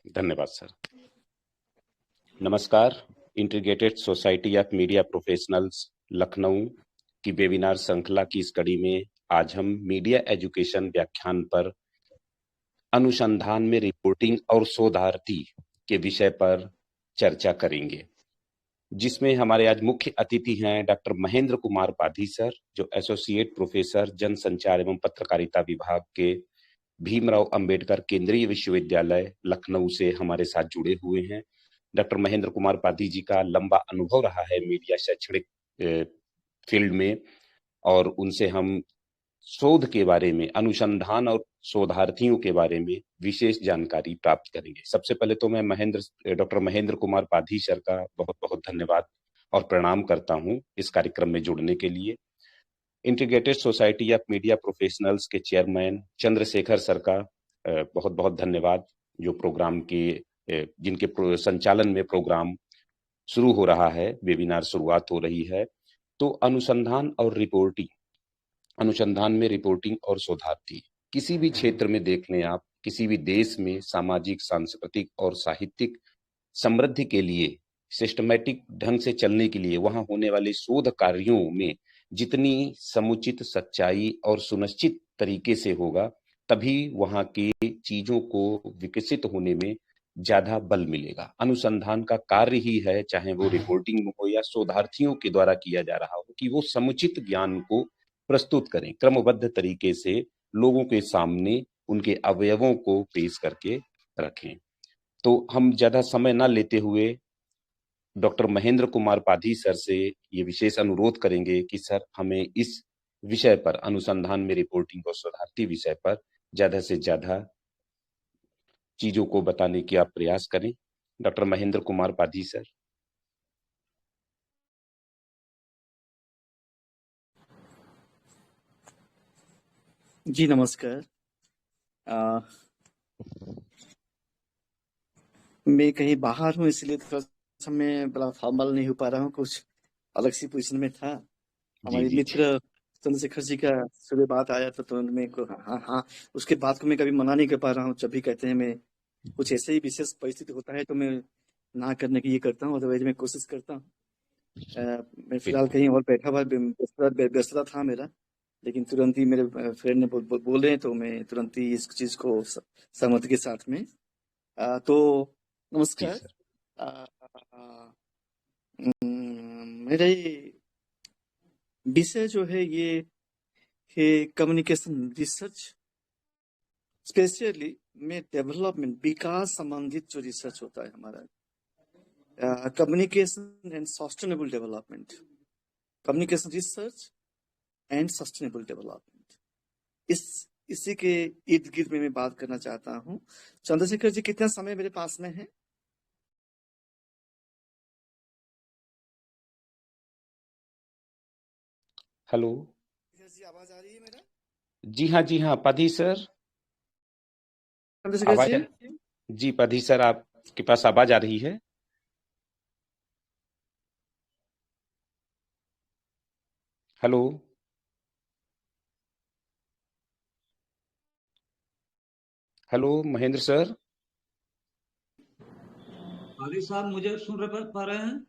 धन्यवाद सर। नमस्कार। Integrated society of media professionals Lucknow की वेबिनार श्रृंखला की इस कड़ी में आज हम मीडिया एजुकेशन व्याख्यान पर अनुसंधान में रिपोर्टिंग और शोधार्थी के विषय पर चर्चा करेंगे, जिसमें हमारे आज मुख्य अतिथि हैं डॉक्टर महेंद्र कुमार पाधी सर, जो एसोसिएट प्रोफेसर जनसंचार एवं पत्रकारिता विभाग के भीमराव अंबेडकर केंद्रीय विश्वविद्यालय लखनऊ से हमारे साथ जुड़े हुए हैं। डॉक्टर महेंद्र कुमार पाधी जी का लंबा अनुभव रहा है मीडिया शैक्षणिक फील्ड में, और उनसे हम शोध के बारे में, अनुसंधान और शोधार्थियों के बारे में विशेष जानकारी प्राप्त करेंगे। सबसे पहले तो मैं डॉक्टर महेंद्र कुमार पाधी सर का बहुत बहुत धन्यवाद और प्रणाम करता हूं इस कार्यक्रम में जुड़ने के लिए। Integrated society of media professionals के चेयरमैन चंद्रशेखर सर का बहुत बहुत धन्यवाद, जो प्रोग्राम के जिनके संचालन में प्रोग्राम शुरू हो रहा है, वेबिनार शुरुआत हो रही है। तो अनुसंधान में रिपोर्टिंग और शोधार्थी, किसी भी क्षेत्र में देख लें आप, किसी भी देश में सामाजिक, सांस्कृतिक और साहित्यिक समृद्धि के लिए, सिस्टमैटिक ढंग से चलने के लिए वहां होने वाले शोध कार्यों में जितनी समुचित सच्चाई और सुनिश्चित तरीके से होगा, तभी वहां की चीजों को विकसित होने में ज्यादा बल मिलेगा। अनुसंधान का कार्य ही है, चाहे वो रिपोर्टिंग हो या शोधार्थियों के द्वारा किया जा रहा हो, कि वो समुचित ज्ञान को प्रस्तुत करें, क्रमबद्ध तरीके से लोगों के सामने उनके अवयवों को पेश करके रखें। तो हम ज्यादा समय न लेते हुए डॉक्टर महेंद्र कुमार पाधी सर से ये विशेष अनुरोध करेंगे कि सर हमें इस विषय पर, अनुसंधान में रिपोर्टिंग और शोधार्थी विषय पर ज्यादा से ज्यादा चीजों को बताने की आप प्रयास करें। Doctor Mahendra Kumar Padhi sir. जी नमस्कार। मैं कहीं बाहर हूँ, इसलिए थोड़ा सा मैं बड़ा फॉर्मल नहीं हो पा रहा हूँ, कुछ अलग सी पोजीशन में था। हमारे मित्र चंद्रशेखर जी का सुबह बात आया था, तो मैं को हाँ उसके बात को मैं कभी मना नहीं कर पा रहा हूँ। जब भी कहते हैं, मैं कुछ ऐसे ही विशेष परिस्थिति होता है तो मैं ना करने की ये करता हूँ, अदरवाइज मैं कोशिश करता हूँ। मैं फिलहाल कहीं और बैठा हुआ, व्यस्तता था मेरा, लेकिन तुरंत ही मेरे फ्रेंड ने बोल रहे हैं, तो मैं तुरंत ही इस चीज को सहमति के साथ में तो नमस्कार। मेरा विषय जो है ये है कम्युनिकेशन रिसर्च, स्पेशली में डेवलपमेंट, विकास संबंधित जो रिसर्च होता है हमारा, communication and sustainable development, communication research and sustainable development, इसी के इर्द गिर्द में मैं बात करना चाहता हूँ। चंद्रशेखर जी, कितना समय मेरे पास में है? हेलो जी, आवाज आ रही है मेरा? जी हाँ पाधी सर, चंद्रशेखर जी पाधी सर, आपके पास आवाज आ रही है? Hello Mahendra sir. पाधी साहब, मुझे सुन पा रहे हैं?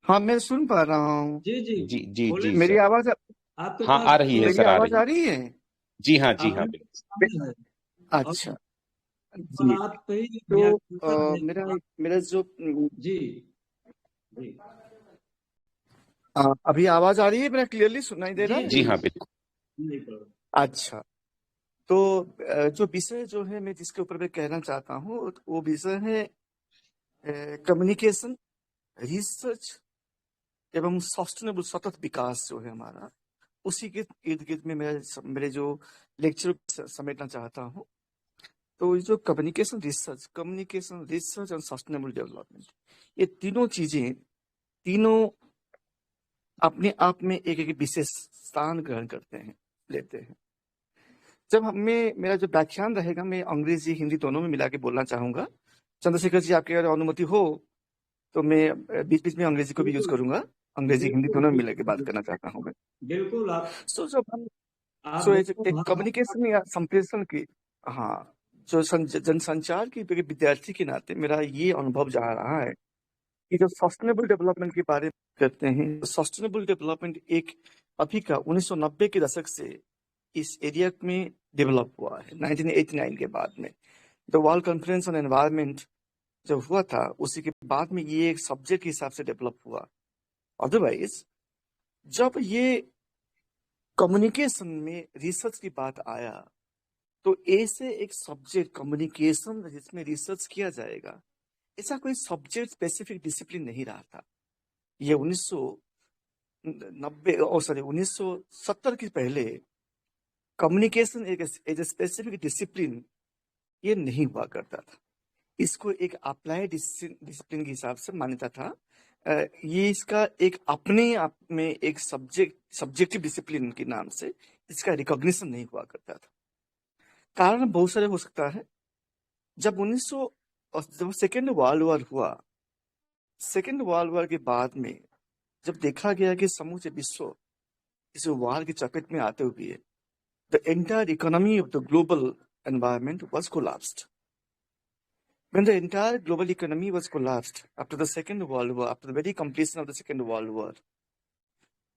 हाँ, मैं सुन पा रहा हूँ। जी मेरी आवाज आपके हाँ आ रही है मेरी सर, आवाज आ रही है? जी हाँ अच्छा जी। तो मेरा जो जी अभी आवाज आ रही है? मेरा क्लियरली सुनाई दे रहा है? जी हाँ बिल्कुल। अच्छा, तो जो विषय जो है मैं जिसके ऊपर मैं कहना चाहता हूँ, वो विषय है कम्युनिकेशन रिसर्च एवं सस्टेनेबल, सतत विकास जो है हमारा, उसी के इर्द गिर्द में मेरे जो लेक्चर समेटना चाहता हूँ। तो ये जो communication research and sustainable development, ये तीनों चीजें, तीनों अपने आप में एक एक विशेष स्थान ग्रहण लेते हैं। जब मेरा जो व्याख्यान रहेगा, मैं अंग्रेजी हिंदी दोनों में मिला के बोलना चाहूंगा। चंद्रशेखर जी, आपकी अगर अनुमति हो तो मैं बीच बीच में अंग्रेजी को भी यूज करूंगा। अंग्रेजी हिंदी दोनों में मिला के बात करना चाहता हूँ मैं। बिल्कुल। कम्युनिकेशन या संप्रेषण की, हाँ, जो जनसंचार के विद्यार्थी के नाते मेरा ये अनुभव जा रहा है कि जब सस्टेनेबल डेवलपमेंट के बारे में करते हैं, सस्टेनेबल डेवलपमेंट एक अभी का 1990 के दशक से इस एरिया में डेवलप हुआ है। 1989 के बाद में the world conference on environment जब हुआ था, उसी के बाद में ये एक सब्जेक्ट के हिसाब से डेवलप हुआ। अदरवाइज जब ये कम्युनिकेशन में रिसर्च की बात आया, तो ऐसे एक सब्जेक्ट कम्युनिकेशन जिसमें रिसर्च किया जाएगा, ऐसा कोई सब्जेक्ट स्पेसिफिक डिसिप्लिन नहीं रहा था। ये 1970 के पहले कम्युनिकेशन एक एज ए स्पेसिफिक डिसिप्लिन ये नहीं हुआ करता था। इसको एक अप्लाइड डिसिप्लिन के हिसाब से मान्यता था। ये इसका एक अपने आप में एक सब्जेक्टिव डिसिप्लिन के नाम से इसका रिकॉग्निशन नहीं हुआ करता था। कारण बहुत सारे हो सकता है। जब सेकेंड वर्ल्ड वॉर हुआ, सेकेंड वर्ल्ड वॉर के बाद में जब देखा गया कि समूचे विश्व इस वार की चपेट में आते हुए the entire economy of the global environment was collapsed. When the entire global economy was collapsed after the Second World War, after the very completion of the Second World War,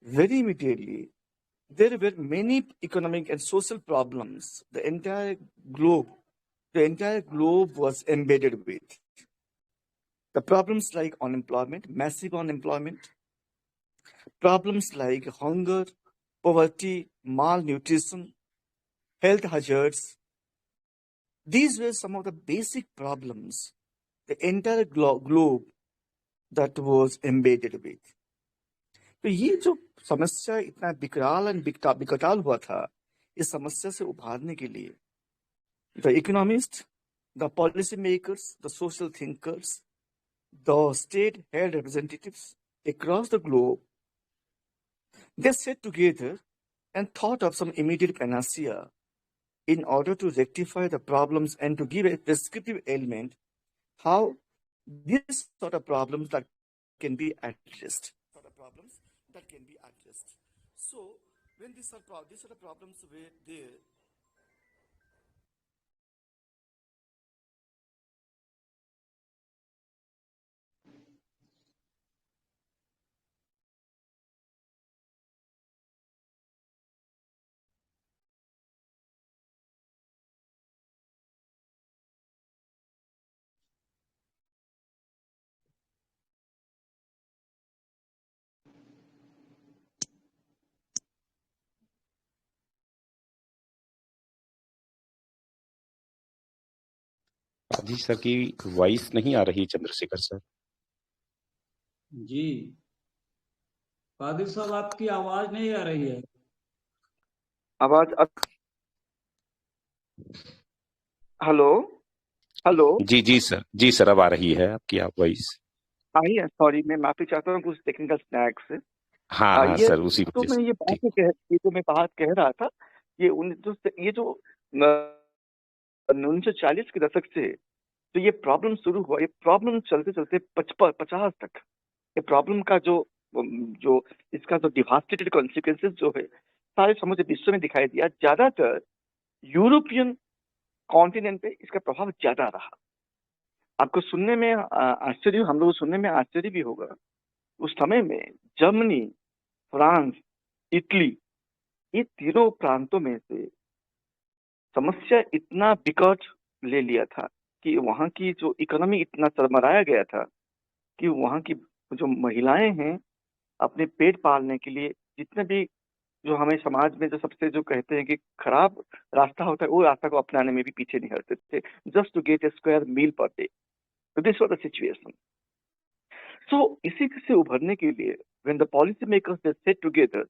very immediately there were many economic and social problems. The entire globe was embedded with. The problems like unemployment, massive unemployment, problems like hunger, poverty, malnutrition, health hazards. These were some of the basic problems the entire globe that was embedded with. तो ये जो समस्या इतना विकराल हुआ था, इस समस्या से उभारने के लिए the economists, the policy makers, the social thinkers, the state head representatives across the globe, they sat together and thought of some immediate panacea in order to rectify the problems and to give a prescriptive element how these sort of problems that can be addressed. So when these sort of problems were there, पाजी sir की voice नहीं आ रही, Chandrashekhar sir. जी कादिर साहब, आपकी आवाज नहीं आ रही है। आवाज हेलो हेलो जी सर अब आ रही है आपकी वॉइस। आई है। सॉरी, मैं माफी चाहता हूँ कुछ टेक्निकल स्नैक से। हाँ ये सर, उसी तो वजह मैं से। मैं बात कह रहा था। ये 1940 के दशक से तो ये प्रॉब्लम शुरू हुआ। ये प्रॉब्लम चलते चलते 50 तक ये प्रॉब्लम का जो इसका जो डिवास्टेटेड कॉन्सिक्वेंसेस जो है सारे समूचे विश्व में दिखाई दिया। ज्यादातर यूरोपियन कॉन्टिनेंट पे इसका प्रभाव ज्यादा रहा। आपको सुनने में आश्चर्य, हम लोग सुनने में आश्चर्य भी होगा, उस समय में जर्मनी, फ्रांस, इटली, ये तीनों प्रांतों में से समस्या इतना विकट ले लिया था कि वहां की जो इकोनॉमी इतना चरमराया गया था कि वहां की जो महिलाएं हैं अपने पेट पालने के लिए जितने भी जो हमें समाज में जो सबसे जो कहते हैं कि खराब रास्ता होता है, वो रास्ता को अपनाने में भी पीछे नहीं हटते थे, just to get a square mile per day. तो this was the situation. So इसी से उभरने के लिए when the policy makers they set together,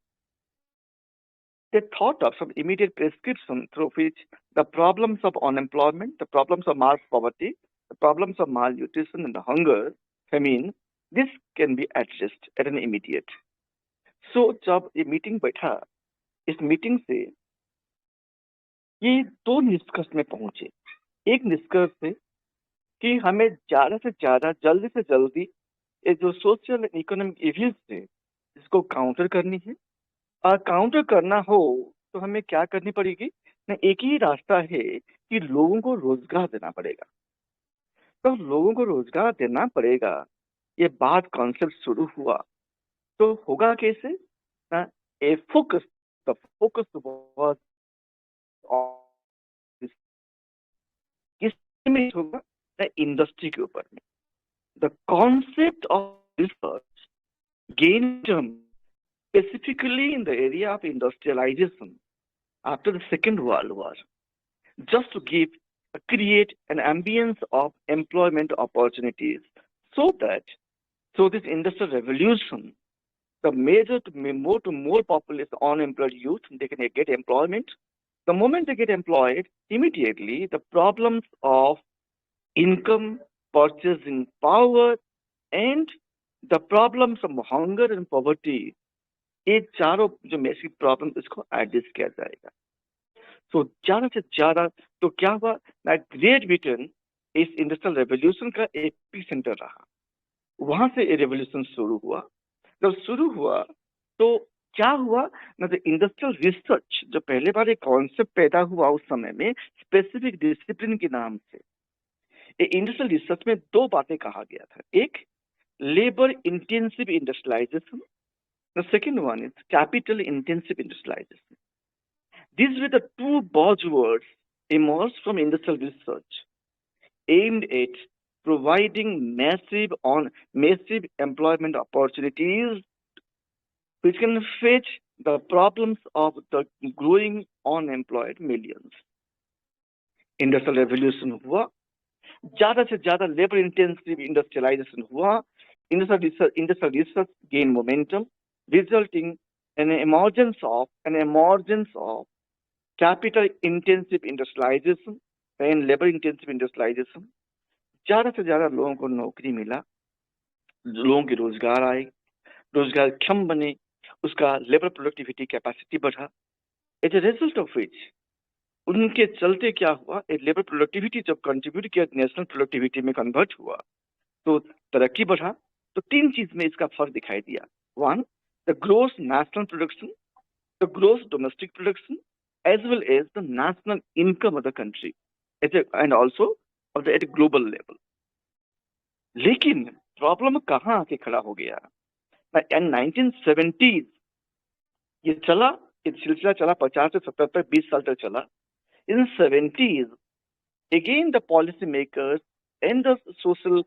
they thought of some immediate prescription through which the problems of unemployment, the problems of mass poverty, the problems of malnutrition and hunger, famine, this can be addressed at an immediate. So जब ये meeting बैठा, इस meeting से ये दो निष्कर्ष में पहुंचे। एक निष्कर्ष है कि हमें ज्यादा से ज्यादा जल्दी से जल्दी ये जो सोशल इकोनॉमिक इविल्स है इसको काउंटर करनी है। और काउंटर करना हो तो हमें क्या करनी पड़ेगी? नहीं, एक ही रास्ता है कि लोगों को रोजगार देना पड़ेगा। तो लोगों को रोजगार देना पड़ेगा, ये बात कॉन्सेप्ट शुरू हुआ तो होगा कैसे ना? A focus, the focus was on this, किसमें होगा ना? इंडस्ट्री के ऊपर में। The concept of research gain specifically in the area of industrialization after the Second World War, just to create an ambience of employment opportunities, so that this industrial revolution, the major to more populous unemployed youth, they can get employment. The moment they get employed, immediately the problems of income, purchasing power, and the problems of hunger and poverty, ये चारों जो basic problem, इसको address किया जाएगा। तो ज्यादा से ज्यादा तो क्या हुआ ना, ग्रेट ब्रिटेन इस इंडस्ट्रियल रेवोल्यूशन का एपी सेंटर रहा। वहां से ये रेवोल्यूशन शुरू हुआ। जब शुरू हुआ तो क्या हुआ ना, तो इंडस्ट्रियल रिसर्च जो पहले बार एक कॉन्सेप्ट पैदा हुआ उस समय में स्पेसिफिक डिसिप्लिन के नाम से, ये इंडस्ट्रियल रिसर्च में दो बातें कहा गया था। एक, labour intensive industrialisation, the second one is capital intensive industrialization. These were the two buzzwords emerged from industrial research aimed at providing massive employment opportunities which can fetch the problems of the growing unemployed millions. Industrial revolution हुआ, ज्यादा से ज्यादा labour intensive industrialisation हुआ, industrial research gained momentum, resulting in an emergence of capital intensive industrialization and labor intensive industrialization. ज्यादा से ज्यादा लोगों को नौकरी मिला, लोगों के रोजगार आए, रोजगार क्षम बने, उसका लेबर प्रोडक्टिविटी कैपेसिटी बढ़ा। As a result of which उनके चलते क्या हुआ, लेबर प्रोडक्टिविटी जब कंट्रीब्यूट किया नेशनल प्रोडक्टिविटी में कन्वर्ट हुआ तो तरक्की बढ़ा। तो तीन चीज में इसका फर्क दिखाई दिया। One, the gross national production, the gross domestic production, as well as the national income of the country, and also at a global level. लेकिन प्रॉब्लम कहाँ आके खड़ा हो गया? इन 1970s ये चला, ये सिलसिला चला 50 से 70 तक, 20 साल तक चला। इन 70s again the policy makers and the social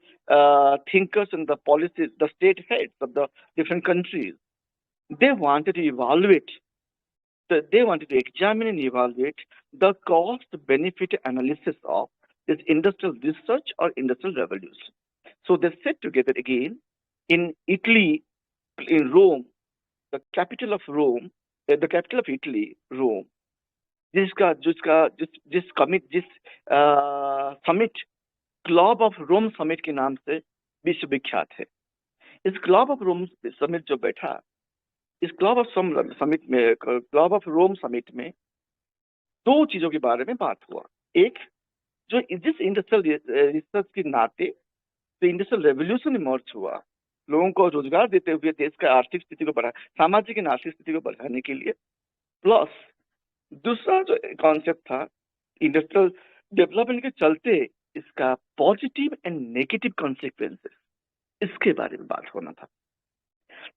thinkers and the state heads of the different countries, they wanted to examine and evaluate the cost-benefit analysis of this industrial research or industrial revolution. So they sat together again in Italy, in Rome, the capital of Italy, Rome. जिस summit club of Rome summit के नाम से विश्वविख्यात है। इस club of Rome summit जो बैठा, इस क्लब ऑफ रोम समिट में दो चीजों के बारे में बात हुआ। एक, जो जिस इंडस्ट्रियल रिसर्च के नाते तो इंडस्ट्रियल रेवोल्यूशन इमर्ज हुआ, लोगों को रोजगार देते हुए देश का आर्थिक स्थिति को बढ़ा, सामाजिक एंड आर्थिक स्थिति को बढ़ाने के लिए। प्लस दूसरा जो कॉन्सेप्ट था, इंडस्ट्रियल डेवलपमेंट के चलते इसका पॉजिटिव एंड नेगेटिव कॉन्सिक्वेंसेस, इसके बारे में बात होना था।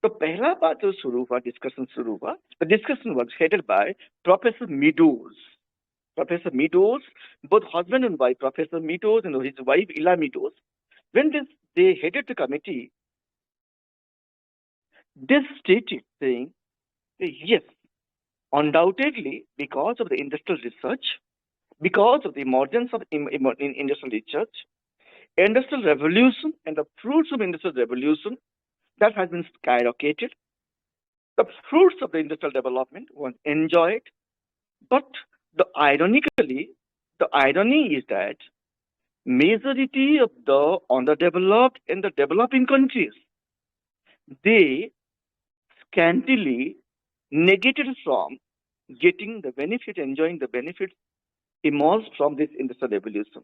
तो पहला बात जो शुरू हुआ, डिस्कशन शुरू हुआ, the discussion was headed by professor meadows. Professor meadows, both husband and wife, Professor Meadows and his wife Ella Meadows, when they headed the committee, they stated saying, yes, undoubtedly, because of the industrial research, because of the emergence of industrial research, industrial revolution and the fruits of industrial revolution that has been skyrocketed. The fruits of the industrial development was enjoyed, but the irony is that majority of the underdeveloped and the developing countries, they scantily negated from getting the benefit, enjoying the benefits emerged from this industrial revolution.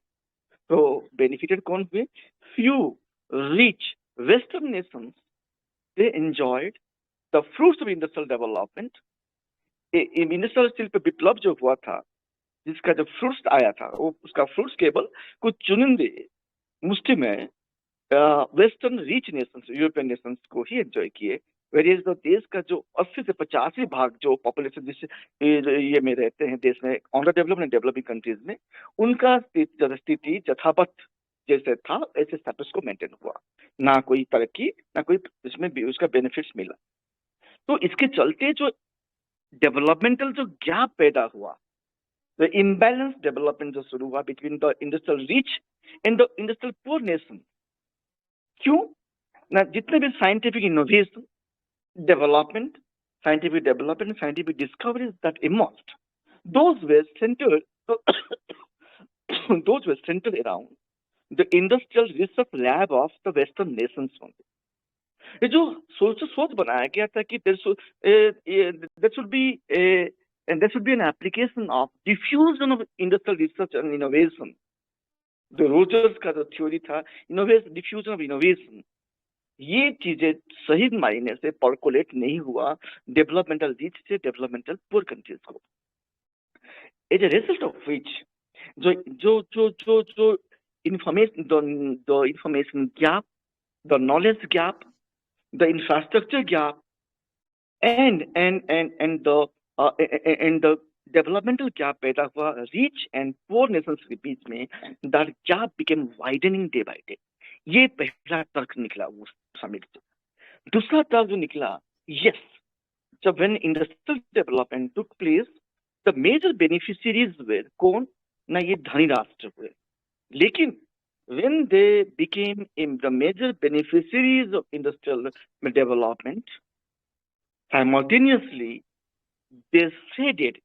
So benefited कौन हुए? Few rich Western nations, they enjoyed the fruits of industrial development. Industrial steel पे विप्लव जो हुआ था, जिसका जो fruits आया था वो उसका फ्रूट्स केवल कुछ चुनिंदे मुष्टि में western rich Nations, European Nations को ही एंजॉय किए। वेरियस तो देश का जो 80 से 85 भाग जो पॉपुलेशन जिस ये में रहते हैं देश में, अंडर डेवलप्ड डेवलपिंग कंट्रीज में, उनका स्थिति यथावत जैसे था ऐसे स्टेटस को मेंटेन हुआ, ना कोई तरक्की ना कोई इसमें उसका बेनिफिट्स मिला। तो इसके चलते जो डेवलपमेंटल जो गैप पैदा हुआ, द इम्बैलेंस डेवलपमेंट जो शुरू हुआ between the industrial rich and the industrial poor nation. क्यों ना, जितने भी scientific innovation development, scientific discoveries that emerged, those were centered around the industrial research lab of the Western nations only. ये जो सोच बनाया गया था कि there should be an application of diffusion of industrial research and innovation. जो Rogers का जो थ्योरी था, इनोवेशन, डिफ्यूजन ऑफ इनोवेशन, ये चीजें सही मायने से परकोलेट नहीं हुआ डेवलपमेंटल रिच से डेवलपमेंटल पुअर कंट्रीज को। एज ए रिजल्ट ऑफ विच जो जो जो जो जो information, the information gap, the knowledge gap, the infrastructure gap and the developmental gap पैदा हुआ रिच एंड पुअर नेशंस के बीच में। That gap became widening day by day. ये पहला तर्क निकला उस समिट से। दूसरा तर्क जो निकला, यस, जब when industrial development took place, the major beneficiaries वे कौन ना, ये धनी राष्ट्र हुए। लेकिन when they became the major beneficiaries of industrial development, simultaneously they shaded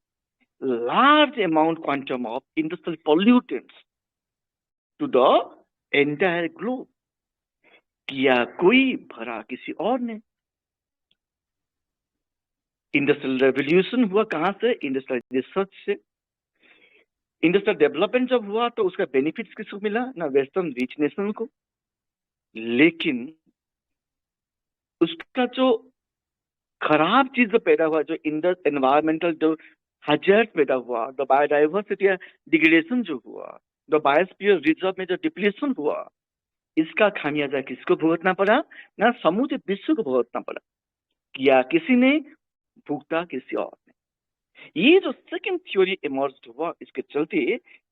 large amount quantum of industrial pollutants to the entire globe। किया कोई, भरा किसी और ने। इंडस्ट्रियल रेवोल्यूशन हुआ कहां से? इंडस्ट्रियल रिसर्च से। इंडस्ट्रियल डेवलपमेंट जब हुआ तो उसका बेनिफिट्स किसको मिला? ना वेस्टर्न रिच नेशन को। लेकिन उसका जो खराब चीज जो पैदा हुआ, जो एनवायरमेंटल जो हजार्ड पैदा हुआ, द बायोडाइवर्सिटी डिग्रेडेशन जो हुआ, द बायोस्फीयर रिजर्व में जो डिप्लीशन हुआ, इसका खामियाजा किसको भुगतना पड़ा? ना समूचे विश्व को भुगतना पड़ा। किया किसी ने, भुगता किसी और ने। ये जो सेकंड थ्योरी इमर्ज हुआ, इसके चलते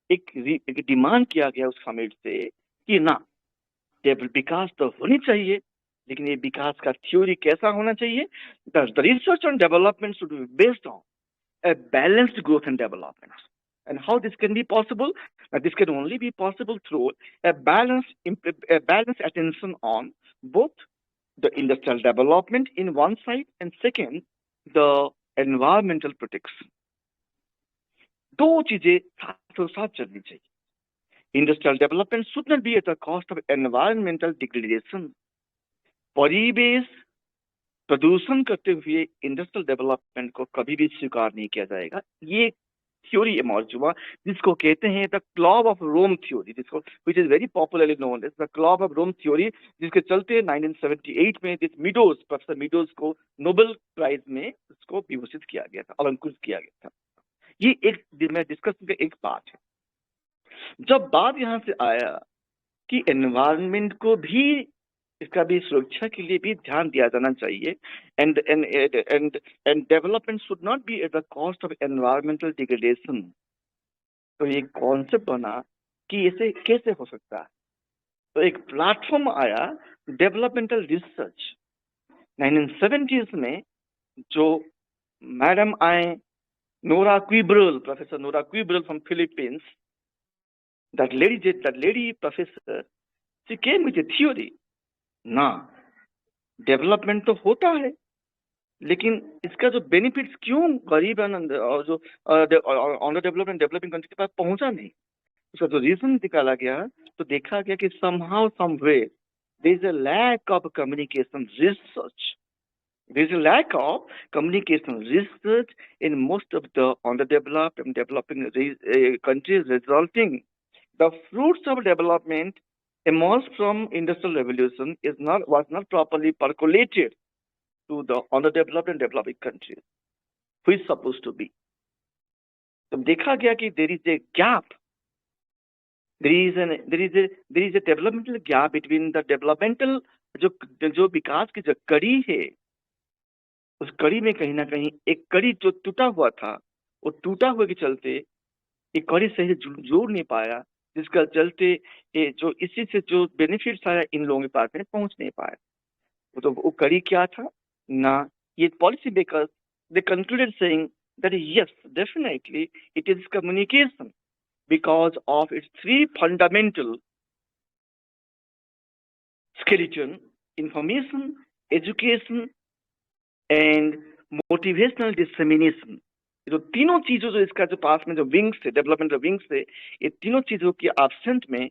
एक डिमांड किया गया उस समिट से कि ना, विकास तो होनी चाहिए, लेकिन ये विकास का थ्योरी कैसा होना चाहिए? The research and development should be based on a balanced growth and development. And how this can be possible? This can only be possible through a balanced attention on both the industrial development in one side and second, the environmental protection. दो चीजें साथों साथ चलनी चाहिए। Industrial development should not be at the cost of environmental degradation. परिवेश प्रदूषण करते हुए industrial development को कभी भी स्वीकार नहीं किया जाएगा। ये थ्योरी इमर्ज हुआ जिसको कहते हैं the Club of Rome theory, जिसको which is very popularly known as the Club of Rome theory, जिसके चलते 1978 में प्रोफेसर मीडोज को नोबेल प्राइज में उसको विभूषित किया गया था, अलंकृत किया गया था। ये एक डिस्कशन का एक पार्ट है। जब बात यहाँ से आया कि एनवायरनमेंट को भी, इसका भी सुरक्षा के लिए भी ध्यान दिया जाना चाहिए, and development should not be at the cost of environmental degradation. तो ये कॉन्सेप्ट बना कि इसे कैसे हो सकता है। तो एक प्लेटफॉर्म आया डेवलपमेंटल रिसर्च। 1970s में जो मैडम आए Nora Quibral, professor Nora Quibral from Philippines, that lady professor, she came with a theory ना, डेवलपमेंट तो होता है, लेकिन इसका जो बेनिफिट्स क्यों गरीब और जो अंडर डेवलप्ड डेवलपिंग कंट्री के पास पहुंचा नहीं, उसका जो रीजन निकाला गया तो देखा गया कि somehow somewhere there is a lack of communication research. There is a lack of communication research in most of the underdeveloped and developing countries, resulting the fruits of development emerged from industrial revolution was not properly percolated to the underdeveloped and developing countries, which is supposed to be. तो देखा गया कि there is a gap, there is a developmental gap between the developmental जो विकास की जो कड़ी है, उस कड़ी में कहीं ना कहीं एक कड़ी जो टूटा हुआ था, वो टूटा हुए के चलते एक कड़ी सही से जोड़ नहीं पाया, जिसका चलते ये जो इसी से जो बेनिफिट्स आया इन लोगों के पास में पहुंच नहीं पाया। तो वो कड़ी क्या था ना, ये policy makers they concluded saying that yes definitely it is communication because of its three fundamental skeleton: information, education and motivational dissemination। जो तीनों चीजों जो इसका जो पास में जो विंग्स थे, डेवलपमेंट विंग्स थे, ये तीनों चीजों की एब्सेंट में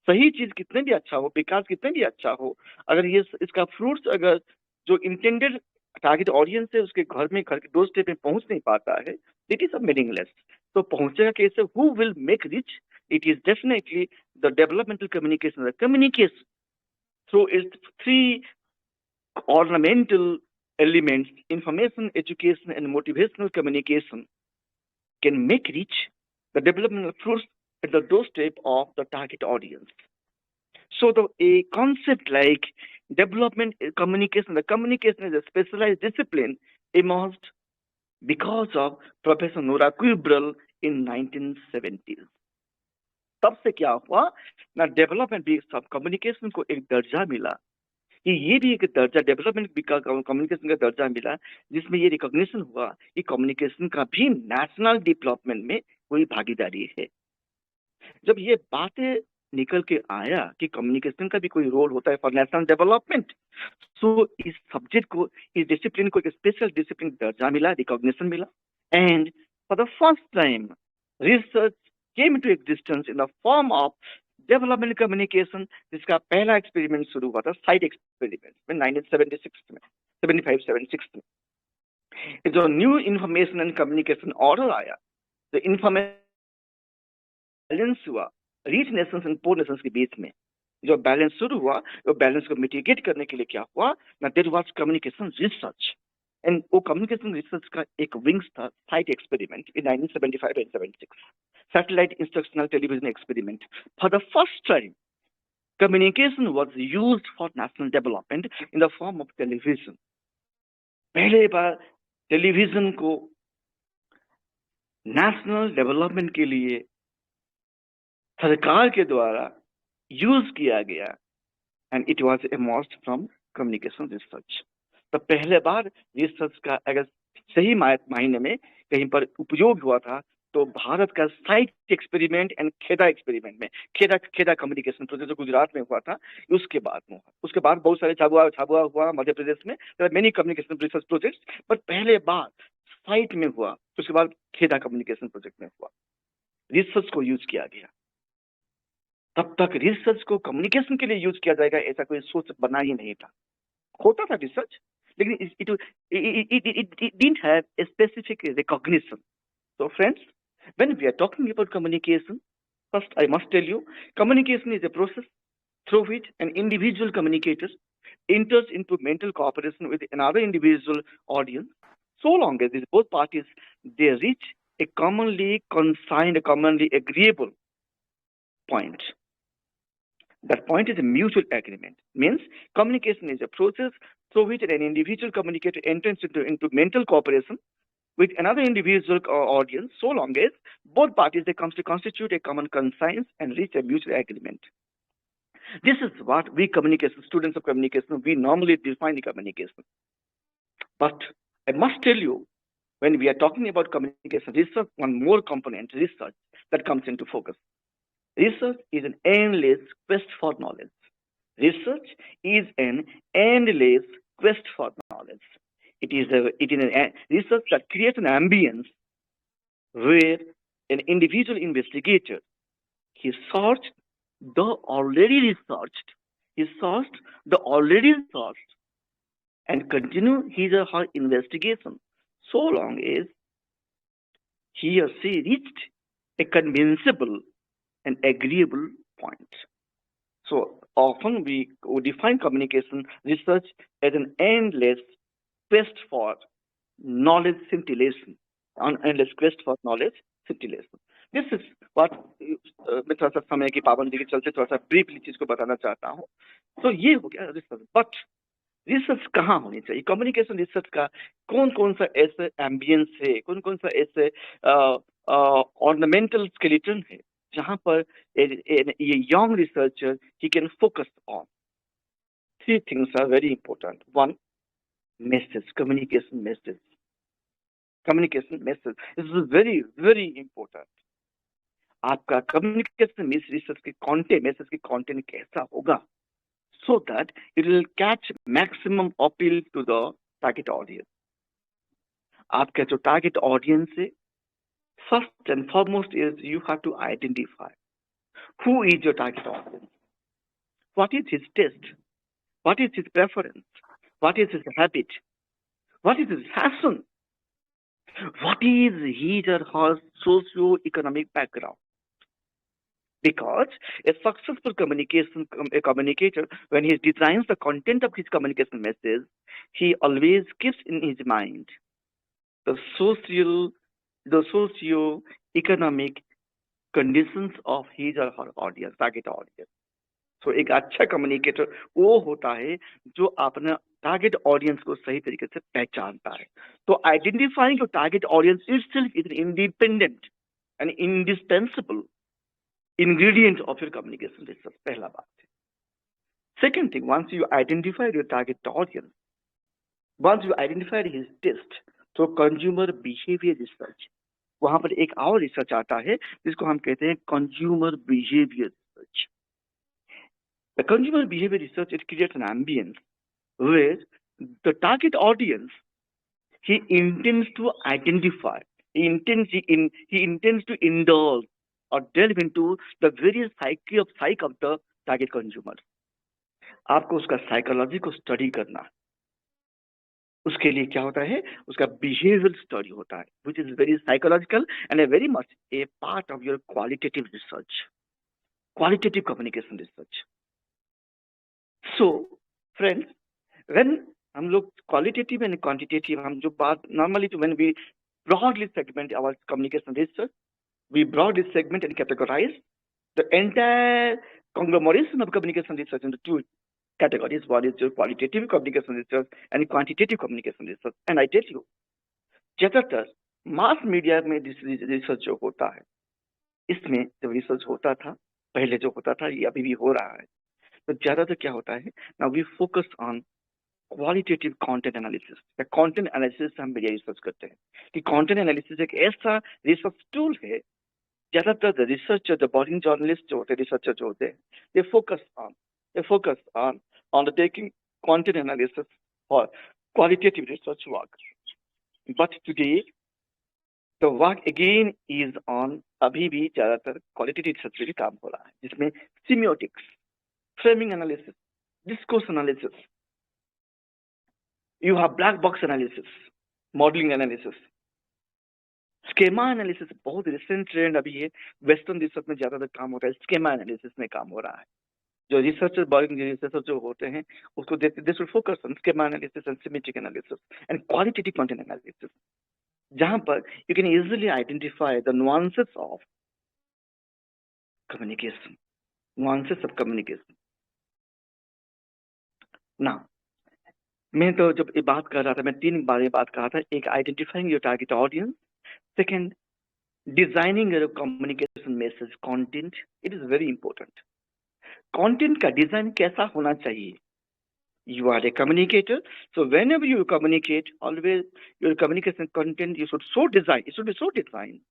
सही चीज कितने भी अच्छा हो, विकास कितने भी अच्छा हो, अगर ये इसका फ्रूट्स अगर जो इंटेंडेड टारगेट ऑडियंस है उसके घर में, घर के डोर स्टेप में पहुंच नहीं पाता है, इट इज अ मीनिंगलेस। तो पहुंचेगा कैसे? Who will make rich? It is definitely the developmental communication. The communication through it's three ornamental elements: information, education and motivational communication can make rich the developmental fruits at the doorstep of the target audience. So a concept like development communication, the communication is a specialized discipline emerged because of Professor Nora Quibble in 1970s। तब से क्या हुआ ना, development भी सब communication को एक दर्जा मिला, ये भी एक दर्जा डेवलपमेंट कम्युनिकेशन का दर्जा मिला, जिसमें ये रिकॉग्निशन हुआ कि कम्युनिकेशन का भी नेशनल डेवलपमेंट में कोई भागीदारी है। जब ये बातें निकल के आया कि कम्युनिकेशन का भी कोई रोल होता है फॉर नेशनल डेवलपमेंट, तो इस सब्जेक्ट को, इस डिसिप्लिन को एक स्पेशल डिसिप्लिन दर्जा मिला, रिकॉग्निशन मिला। And for the first time research came into existence in the form of development communication, जिसका पहला एक्सपेरिमेंट शुरू हुआ था साइट एक्सपेरिमेंट में 1976 में, 75-76 में। जो new information and communication order आया, तो इंफॉर्मेशन बैलेंस हुआ rich Nations and poor nations के बीच में। जो बैलेंस शुरू हुआ, वो बैलेंस को मिटिगेट करने के लिए क्या हुआ ना, there was communication research. And वो कम्युनिकेशन रिसर्च का एक विंग्स था SITE experiment in 1975 and 76, satellite instructional television experiment। For the first time, communication was used for national development in the form of television। पहले बार television को national development के लिए सरकार के द्वारा यूज किया गया, and it was emerged from communication research. तो पहले बार रिसर्च का अगर सही मायने में कहीं पर उपयोग हुआ था, तो भारत का साइट एक्सपेरिमेंट एंड खेदा एक्सपेरिमेंट में, खेदा कम्युनिकेशन प्रोजेक्ट जो गुजरात में हुआ था, उसके बाद में हुआ। उसके बाद बहुत सारे झाबुआ हुआ मध्य प्रदेश में, मेनी कम्युनिकेशन रिसर्च प्रोजेक्ट्स, पर पहले बार साइट में हुआ, उसके बाद खेदा कम्युनिकेशन प्रोजेक्ट में हुआ, रिसर्च को यूज किया गया। तब तक रिसर्च को कम्युनिकेशन के लिए यूज किया जाएगा ऐसा कोई सोच बना ही नहीं था। होता था रिसर्च, लेकिन it didn't have a specific recognition। So friends, when we are talking about communication, first I must tell you, communication is a process through which an individual communicator enters into mental cooperation with another individual audience, so long as these both parties they reach a commonly consigned, a commonly agreeable point. That point is a mutual agreement. Means communication is a process through which an individual communicator enters into mental cooperation with another individual audience, so long as both parties they comes to constitute a common conscience and reach a mutual agreement. This is what we communication students of communication we normally define the communication. But I must tell you, when we are talking about communication research, one more component research that comes into focus. Research is an endless quest for knowledge. Research is an endless quest for knowledge. It is a research that creates an ambience where an individual investigator, he searched the already researched, and continue his or her investigation so long as he or she reached a convincible and agreeable point. So often we define communication research as an endless quest for knowledge scintillation, an endless quest for knowledge सिटिलेशन। This is what मैं थोड़ा सा समय की पाबंदी के चलते थोड़ा सा ब्रीफली चीज को बताना चाहता हूँ। तो ये हो गया रिसर्च। बट रिसर्च कहाँ होनी चाहिए? कम्युनिकेशन रिसर्च का कौन कौन सा ऐसे एम्बियंस है, कौन कौन सा ऐसे ऑर्नामेंटल स्केलेटन है जहां पर ये यंग रिसर्चर ही can focus on. Three things are very important. One, message, communication message. Communication message is very very important. आपका कम्युनिकेशन रिसर्च के कंटेंट, मैसेज के कंटेंट कैसा होगा, so that it will catch maximum appeal to the target audience. आपका जो target audience है, first and foremost is you have to identify who is your target audience, what is his taste, what is his preference, what is his habit, what is his fashion, what is his or her socio-economic background. Because a successful communicator, when he designs the content of his communication message, he always keeps in his mind the socio-economic conditions of his or her audience, target audience. So एक अच्छा communicator वो होता है जो अपना target audience को सही तरीके से पहचानता है। तो identifying your target audience itself is an independent and indispensable ingredient of your communication research. पहला बात है। Second thing, once you identified your target audience, once you identified his taste, तो consumer behavior research, वहां पर एक और research आता है जिसको हम कहते हैं consumer behavior research. The consumer behavior research, it creates an ambience where the target audience, he intends to identify, he intends to indulge or delve into the various psyche of the target consumer. आपको उसका psychology को study करना है। उसके लिए क्या होता है? उसका बिहेवियर स्टडी होता है, which is very psychological and a very much a part of your qualitative research, qualitative communication research. So, friends, when हम लोग qualitative and quantitative, हम जो बात normally when we broadly segment our communication research, we broadly segment and categorize the entire conglomeration of communication research into two categories. One is your qualitative communication research and quantitative communication research. And I tell you, ज्यादातर mass media में research जो होता है, इसमें जब research होता था, पहले जो होता था, ये अभी भी हो रहा है, तो ज्यादातर क्या होता है, now we focus on qualitative content analysis. या कंटेंट एनालिसिस हम मीडिया रिसर्च करते हैं कि कंटेंट एनालिसिस एक ऐसा रिसर्च टूल है, ज्यादातर रिसर्चर, द बॉडिंग जर्नलिस्ट जो होते हैं, रिसर्चर जो होते हैं, they focus on undertaking content analysis for qualitative research work. But today, the work again is on अभी भी ज्यादातर qualitative research पे भी काम हो रहा है, जिसमें semiotics, framing analysis, discourse analysis, you have black box analysis, modeling analysis, schema analysis बहुत रिसेंट ट्रेंड अभी है, वेस्टर्न रिसर्च में ज्यादातर काम होता है, schema analysis में काम हो रहा है। जो रिसर्चर बॉडिंग रिसर्चर जो होते हैं उसको this will focus on schema analysis and symmetric analysis and qualitative content analysis, जहां पर you can easily identify the nuances of communication, ना मैं तो जब ये बात कर रहा था, मैं तीन बार ये बात कर रहा था। एक, identifying your target audience. Second, designing your communication message content, it is very important. Content का डिजाइन कैसा होना चाहिए? You are a communicator, so whenever you communicate, always your communication content it should be so designed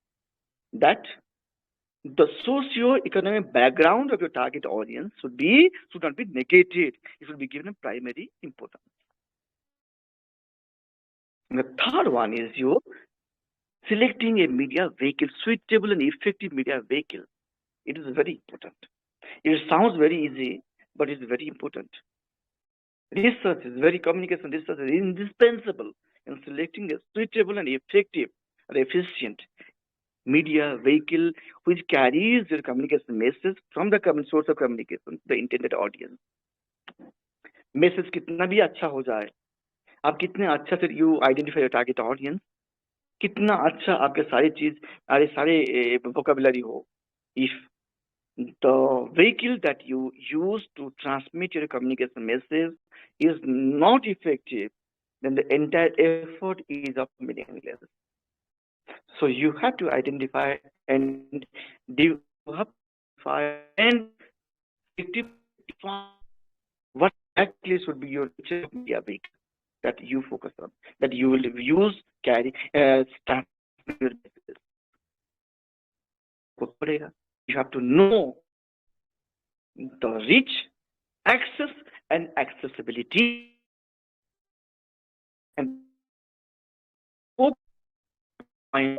that the socio-economic background of your target audience should not be negated. It should be given a primary importance. And the third one is you selecting a media vehicle, suitable and effective media vehicle. It is very important. It sounds very easy, but it's very important. Communication research is indispensable in selecting a suitable and effective and efficient media vehicle which carries your communication message from the source of communication, the intended audience. Message कितना भी अच्छा हो जाए, आप कितने अच्छा से you identify your target audience, कितना अच्छा आपके सारी चीज, सारे वोकेबुलरी हो, if the vehicle that you use to transmit your communication message is not effective, then the entire effort is of meaningless. So you have to identify and you have to and what actually should be your media vehicle that you focus on, that you will use, carry, transmit your message. You have to know the reach, access, and accessibility, and point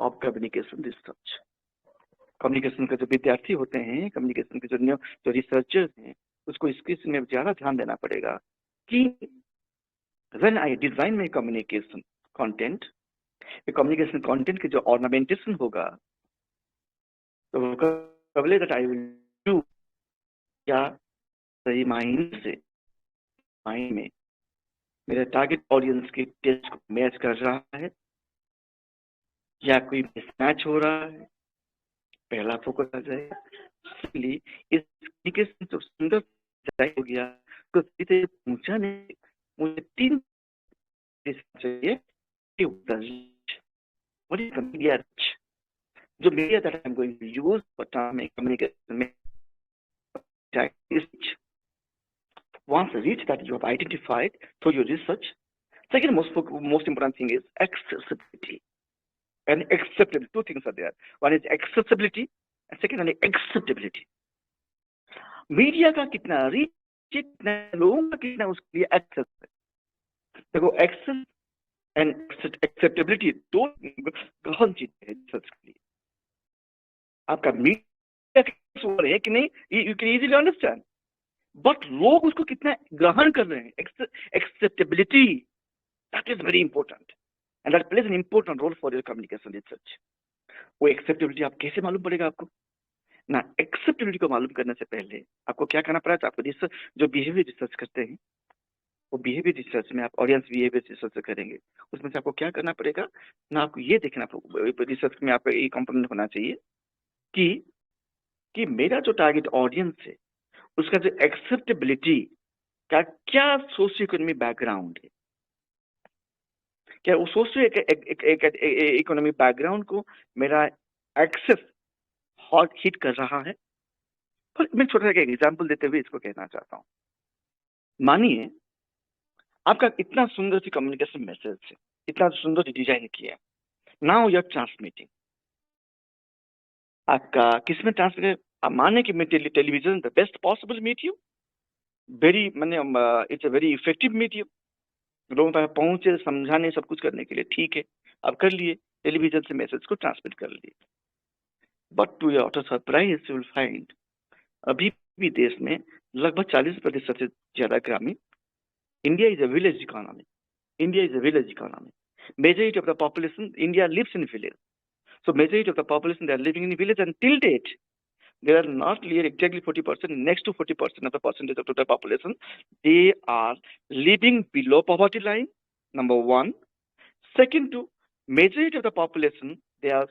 of communication research. Communication के जो विद्यार्थी होते हैं, communication के जो researchers हैं, उसको इसमें ज्यादा ध्यान देना पड़ेगा कि when I design my communication content, communication content के जो ornamentation होगा, तो vocabulary that I will do, क्या सही मायने में मेरे टारगेट ऑडियंस के टेस्ट को मैच कर रहा है या कोई मिसमैच हो रहा है, पहला फोकस आ जाएगा। इस कम्युनिकेशन जो सुंदर हो गया तो सीधे पूछा नहीं, मुझे 3 चाहिए कि what is the media reach? जो media that I'm going to use for communication is reach. Once reach that you have identified through your research, second most important thing is accessibility and acceptability. 2 things are there. One is accessibility and second one is acceptability. Media का कितना reach, कितना लोगों का कितना उसके लिए access है। देखो एक्सेस एंड एक्सेप्टेबिलिटी 2 गहन चीजें हैं रिसर्च के लिए। आपका मीडिया है कि नहीं, you can easily understand, but लोग उसको कितना ग्रहण कर रहे हैं, acceptability, that is very important and that plays an important role for your communication research. वो एक्सेप्टेबिलिटी आप कैसे मालूम पड़ेगा आपको ना? एक्सेप्टेबिलिटी को मालूम करने से पहले आपको क्या करना पड़ेगा? आपको रिसर्च, जो बिहेवियर रिसर्च करते हैं, वो बिहेवियर रिसर्च में आप ऑडियंस बिहेवियर रिसर्च करेंगे, उसमें से आपको क्या करना पड़ेगा ना? आपको ये देखना, रिसर्च में आपका एक कंपोनेंट होना चाहिए कि मेरा जो टारगेट ऑडियंस है उसका जो एक्सेप्टेबिलिटी का क्या सोशियो इकोनॉमिक बैकग्राउंड है, क्या वो सोशियो इकोनॉमिक बैकग्राउंड को मेरा एक्सेस हॉट हिट कर रहा है। पर मैं छोटा सा एग्जांपल देते हुए इसको कहना चाहता हूँ। मानिए आपका इतना सुंदर सी कम्युनिकेशन मैसेज है, इतना सुंदर डिजाइन किया, नाउ यू आर ट्रांसमिटिंग, आपका किसमें ट्रांसमिट, आप माने कि television the best possible medium, very माने it's a very effective medium, लोगों तक पहुंचे, समझाने, सब कुछ करने के लिए, ठीक है, आप कर लिए, टेलीविजन से मैसेज को ट्रांसमिट कर लिए। But to your utter surprise you will find अभी भी देश में लगभग 40% से ज्यादा ग्रामीण, India is a village economy, India is a village economy, majority of the population India lives in village, so majority of the population they are living in village, and till date they are not near exactly 40%, next to 40% of the percentage of total population, they are living below poverty line, number 1. Second, to majority of the population they are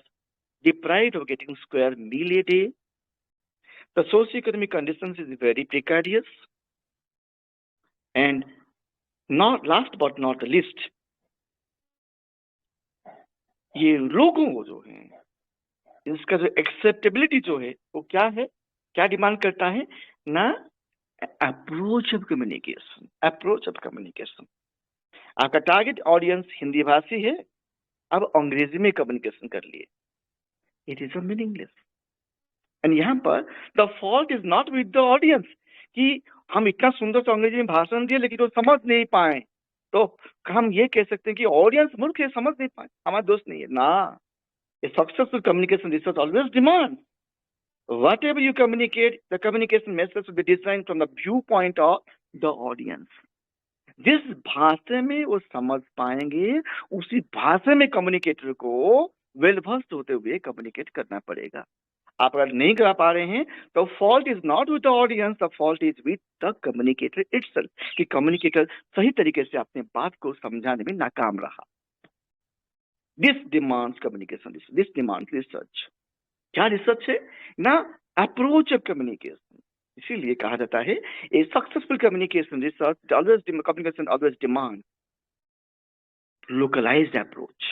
deprived of getting square meal a day. The socio-economic conditions is very precarious, and not last but not the least, ये लोगों को जो है इसका जो acceptability जो है वो क्या है, क्या डिमांड करता है ना? Approach of communication, approach of communication. आपका टारगेट ऑडियंस हिंदी भाषी है, अब अंग्रेजी में कम्युनिकेशन कर लिए, it is a meaningless. And यहाँ पर the fault is not with the audience कि हम इतना सुंदर से अंग्रेजी में भाषण दिए लेकिन वो समझ नहीं पाए, तो हम ये कह सकते हैं कि ऑडियंस मूर्ख है, समझ नहीं पाए, हमारा दोस्त नहीं है ना। A successful communication research always demands whatever you communicate, the communication message should be designed from the viewpoint of the audience. जिस भाषा में वो समझ पाएंगे उसी भाषा में कम्युनिकेटर को वेलभस्ट होते हुए कम्युनिकेट करना पड़ेगा। आप अगर नहीं कर पा रहे हैं तो fault is not with the audience, the fault is with the communicator itself, कि कम्युनिकेटर सही तरीके से अपने बात को समझाने में नाकाम रहा। This demands communication, this demands research. क्या रिसर्च है ना? Approach of communication. इसीलिए कहा जाता है a successful communication research always communication always demand localised approach.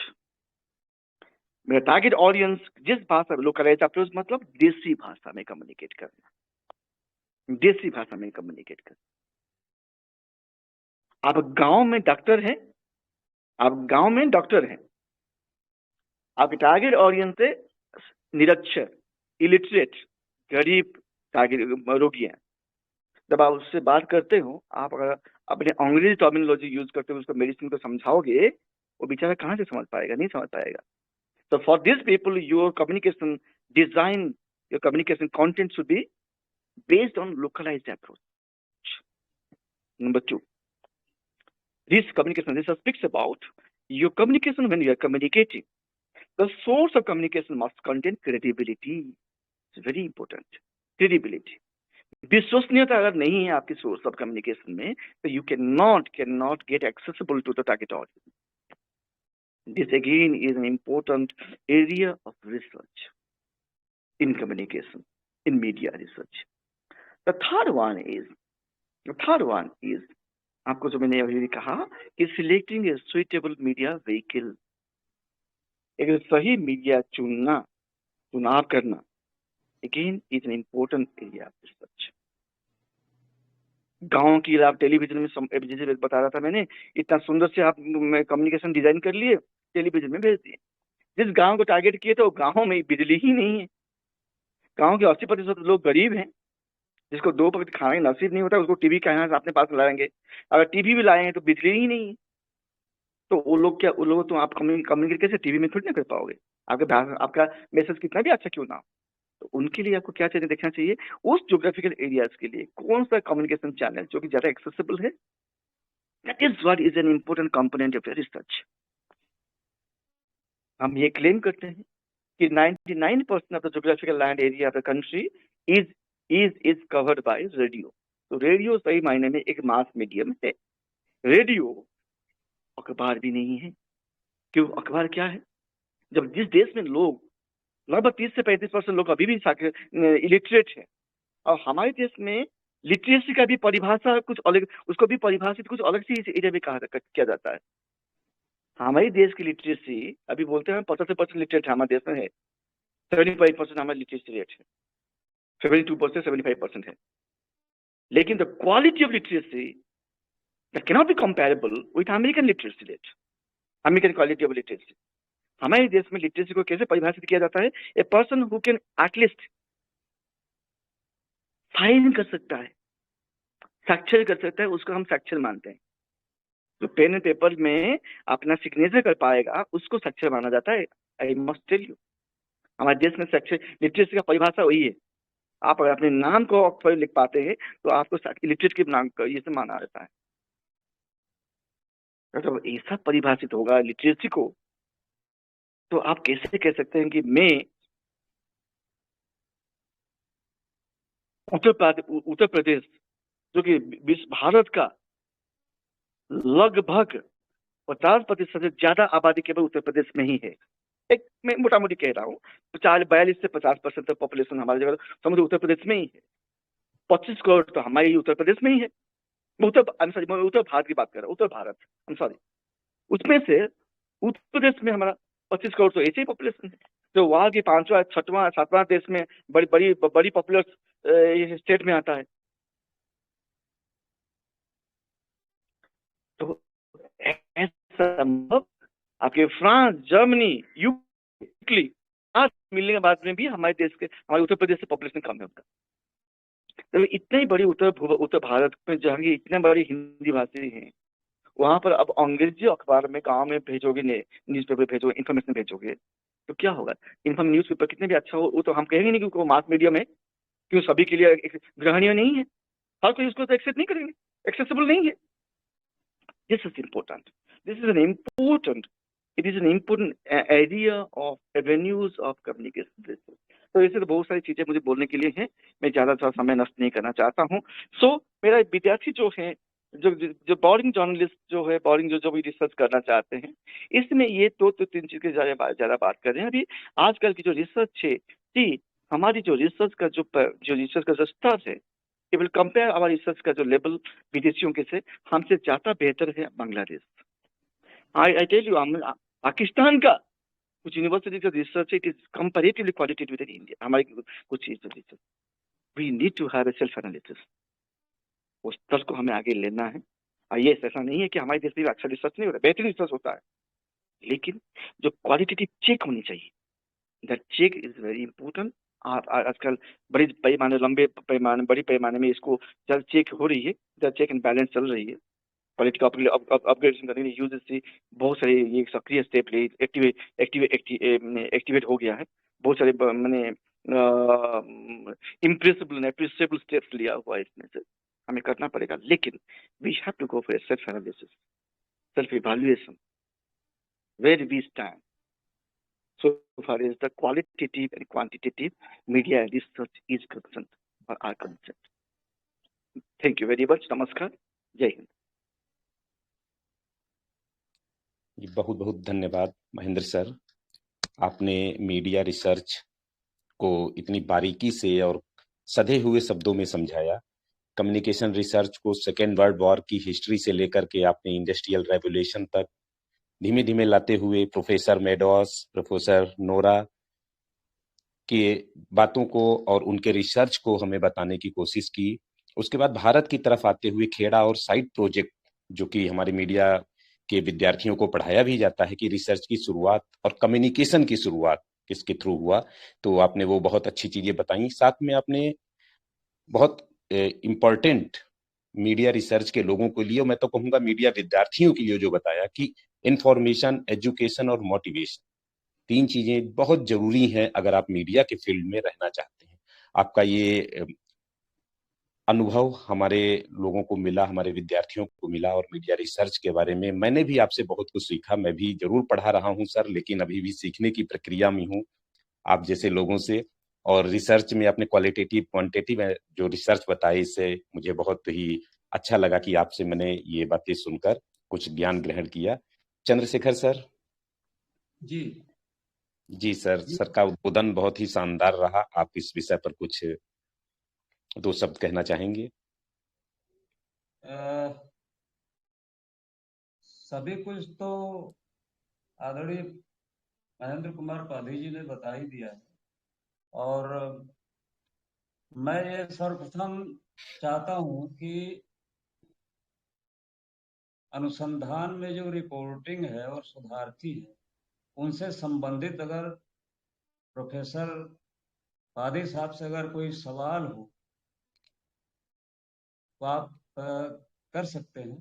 मेरा टारगेट ऑडियंस जिस भाषा में, लोकलाइज्ड अप्रोच मतलब देसी भाषा में कम्युनिकेट करना, देसी भाषा में कम्युनिकेट करना। आप गांव में डॉक्टर हैं, आप गांव में डॉक्टर हैं, आपके टारगेट ऑडियंस है निरक्षर, इलिटरेट, गरीब टारगेट रोगी हैं। जब आप उससे बात करते हो, आप अगर अपने अंग्रेजी टर्मिनोलॉजी यूज करते हो उसको, मेडिसिन को समझाओगे, वो बेचारा कहाँ से समझ पाएगा? नहीं समझ पाएगा। So for these people, your communication design, your communication content should be based on localized approach. Number 2, this communication research speaks about your communication. When you are communicating, the source of communication must contain credibility. It's very important. Credibility. विश्वसनीयता अगर नहीं है आपकी source of communication में, तो you cannot get accessible to the target audience. This again is an important area of research in communication, in media research. The third one is आपको जो मैंने अभी कहा कि सिलेक्टिंग ए सुइटेबल मीडिया व्हीकल, एक सही मीडिया चुनाव करना again is an important area of research. गांव की आप टेलीविजन में जैसे बता रहा था मैंने, इतना सुंदर से आप कम्युनिकेशन डिजाइन कर लिए, टेलीविजन में भेज दिए। जिस गांव को टारगेट किए थे वो गांव में बिजली ही नहीं है। गांव के 80% लोग गरीब हैं, जिसको 2 वक्त खाना नसीब नहीं होता, उसको टीवी कहाँ से अपने पास लाएंगे? अगर टीवी भी लाएंगे तो बिजली ही नहीं है। तो वो लोग तो आप कम्युनिकेट कैसे टीवी में थोड़ी ना कर पाओगे, आपका मैसेज कितना भी अच्छा क्यों ना हो। तो उनके लिए आपको क्या चाहिए, देखना चाहिए उस ज्योग्राफिकल एरियाज के लिए कौन सा कम्युनिकेशन चैनल जो कि ज्यादा एक्सेसिबल है। That is what is an important component of research. हम ये क्लेम करते हैं कि 99% of the geographical land area of the country is covered by radio. तो रेडियो सही मायने में एक मास मीडियम है। रेडियो अखबार भी नहीं है। क्यों? अखबार क्या है? जब जिस देश में लोग लगभग 30 से 35% लोग अभी भी इलिटरेट है, और हमारे देश में लिटरेसी का भी परिभाषा कुछ अलग, उसको भी परिभाषित कुछ अलग सी एरिया में किया जाता है। हमारे देश की लिटरेसी अभी बोलते हैं 50% लिटरेट हमारे देश में है, 75% हमारी लिटरेसी रेट है, 72% 75% है। लेकिन the quality of literacy that can not be comparable with American literacy rate, American quality of literacy. हमारे देश में लिटरेसी को कैसे परिभाषित किया जाता है? A person who can at least sign कर सकता है, साक्षर कर सकता है, उसको हम साक्षर मानते हैं। जो पेन एंड पेपर में अपना सिग्नेचर कर पाएगा उसको साक्षर माना जाता है। आई मस्ट टेल यू, हमारे देश में साक्षर लिटरेसी का परिभाषा वही है। आप अगर अपने नाम को अक्षर लिख पाते हैं तो आपको लिटरेट के नाम ये से माना जाता है। जब ऐसा परिभाषित होगा लिटरेसी को, तो आप कैसे कह सकते हैं कि मैं उत्तर प्रदेश जो कि भारत का लगभग 50% से ज्यादा आबादी केवल उत्तर प्रदेश में ही है। एक मैं मोटा मोटी कह रहा हूँ, 42 से 50% तक पॉपुलेशन हमारी जगह समझो उत्तर प्रदेश में ही है। 25 करोड़ तो हमारे उत्तर प्रदेश में ही है। उत्तर भारत की बात कर रहा हूँ, उत्तर भारत उसमें से उत्तर प्रदेश में हमारा 25 करोड़ तो ऐसे ही पॉपुलेशन है। जो वहां की 5वां 6वां 7वां देश में बड़ी पॉपुलर स्टेट में आता है। तो ऐसा संभव आपके फ्रांस, जर्मनी, यूके आज मिलने के बाद में भी हमारे देश के, हमारे उत्तर प्रदेश से पॉपुलेशन कम है उनका। तो इतनी बड़ी उत्तर भारत में जहाँ की इतने बड़ी हिंदी भाषी हैं, वहां पर अब अंग्रेजी अखबार में गांव में भेजोगे, न्यूज़पेपर भेजोगे, इन्फॉर्मेशन भेजोगे, तो क्या होगा? न्यूज़पेपर कितने भी अच्छा हो, वो तो हम कहेंगे नहीं क्योंकि मास मीडियम है, क्यों सभी के लिए ग्रहणीय नहीं है, हर कोई उसको तो एक्सेप्ट नहीं करेंगे, एक्सेसिबल नहीं है। This is important, this is an important, it is an important area of avenues of communication. तो ऐसे तो बहुत सारी चीजें मुझे बोलने के लिए हैं, मैं ज्यादा समय नष्ट नहीं करना चाहता हूँ। सो मेरा विद्यार्थी जो है जो जो बोरिंग जर्नलिस्ट जो है, बोरिंग जो भी रिसर्च करना चाहते हैं, इसमें ये दो तो तीन चीज के ज्यादा बात कर रहे हैं। अभी आजकल की जो रिसर्च है जी, हमारी जो रिसर्च का जो रिसर्च का जो स्तर है, it will compare our research का जो लेवल विदेशियों के से हमसे ज्यादा बेहतर है Bangladesh. I tell you, Pakistan का कुछ यूनिवर्सिटी का research it is comparatively qualitative with India. हमारी कुछ चीज research, we need to have a self analysis, उस स्तर को हमें आगे लेना है। ये ऐसा नहीं है कि हमारे देश में अच्छा रिसर्च नहीं हो रहा, बेहतरीन रिसर्च होता है, लेकिन जो क्वालिटेटिव चेक होनी चाहिए, that check is very important. आजकल बड़े पैमाने, लंबे पैमाने, बड़ी पैमाने में इसको जब चेक हो रही है, जब चेक एंड बैलेंस चल रही है, क्वालिटी का अपग्रेडेशन करने के लिए यूजीसी बहुत सारे ये सक्रिय स्टेप ले, एक्टिवेट हो गया है, बहुत सारे मैंने इम्प्रेसिबल एप्रिसिएबल स्टेप्स लिया हुआ है। इसमें से हमें करना पड़ेगा, लेकिन we have to go for self analysis, self evaluation, where we stand so far as the qualitative and quantitative media research is concerned or are concerned. Thank you very much. Namaskar. Jai Hind. बहुत बहुत धन्यवाद Mahendra sir, आपने media research को इतनी बारीकी से और सधे हुए शब्दों में समझाया। कम्युनिकेशन रिसर्च को सेकेंड वर्ल्ड वॉर की हिस्ट्री से लेकर के आपने इंडस्ट्रियल रेवोल्यूशन तक धीमे धीमे लाते हुए प्रोफेसर मेडोस, प्रोफेसर नोरा के बातों को और उनके रिसर्च को हमें बताने की कोशिश की। उसके बाद भारत की तरफ आते हुए खेड़ा और साइड प्रोजेक्ट, जो कि हमारे मीडिया के विद्यार्थियों को पढ़ाया भी जाता है कि रिसर्च की शुरुआत और कम्युनिकेशन की शुरुआत किसके थ्रू हुआ, तो आपने वो बहुत अच्छी चीजें बताई। साथ में आपने बहुत इम्पोर्टेंट मीडिया रिसर्च के लोगों के लिए, मैं तो कहूंगा मीडिया विद्यार्थियों के लिए, जो बताया कि इंफॉर्मेशन, एजुकेशन और मोटिवेशन, तीन चीजें बहुत जरूरी हैं अगर आप मीडिया के फील्ड में रहना चाहते हैं। आपका ये अनुभव हमारे लोगों को मिला, हमारे विद्यार्थियों को मिला, और मीडिया रिसर्च के बारे में मैंने भी आपसे बहुत कुछ सीखा। मैं भी जरूर पढ़ा रहा हूं सर, लेकिन अभी भी सीखने की प्रक्रिया में हूं आप जैसे लोगों से। और रिसर्च में आपने क्वालिटेटिव क्वांटिटेटिव जो रिसर्च बताई, इससे मुझे बहुत ही अच्छा लगा कि आपसे मैंने ये बातें सुनकर कुछ ज्ञान ग्रहण किया। चंद्रशेखर सर। जी जी सर, सर का उद्बोधन बहुत ही शानदार रहा। आप इस विषय पर कुछ दो शब्द कहना चाहेंगे? सभी कुछ तो आदरणीय महेंद्र कुमार पाधी जी ने बता ही दिया है, और मैं ये सर्वप्रथम चाहता हूं कि अनुसंधान में जो रिपोर्टिंग है और शोधार्थी है, उनसे संबंधित अगर प्रोफेसर पाधी साहब से अगर कोई सवाल हो तो आप कर सकते हैं।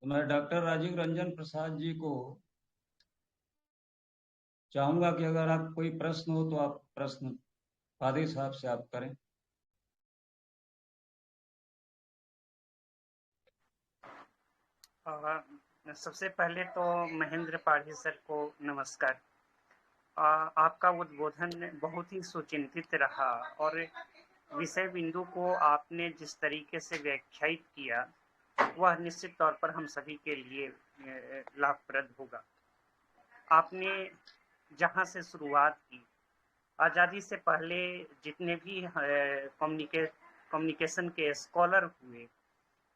तो मैं डॉक्टर राजीव रंजन प्रसाद जी को चाहूंगा कि अगर आप कोई प्रश्न हो तो आप प्रश्न पाधी साहब से आप करें। सबसे पहले तो महेंद्र पाठी सर को नमस्कार। आपका उद्बोधन बहुत ही सुचिंतित रहा, और विषय बिंदु को आपने जिस तरीके से व्याख्यायित किया वह निश्चित तौर पर हम सभी के लिए लाभप्रद होगा। आपने जहां से शुरुआत की, आज़ादी से पहले जितने भी कम्युनिकेशन के स्कॉलर हुए,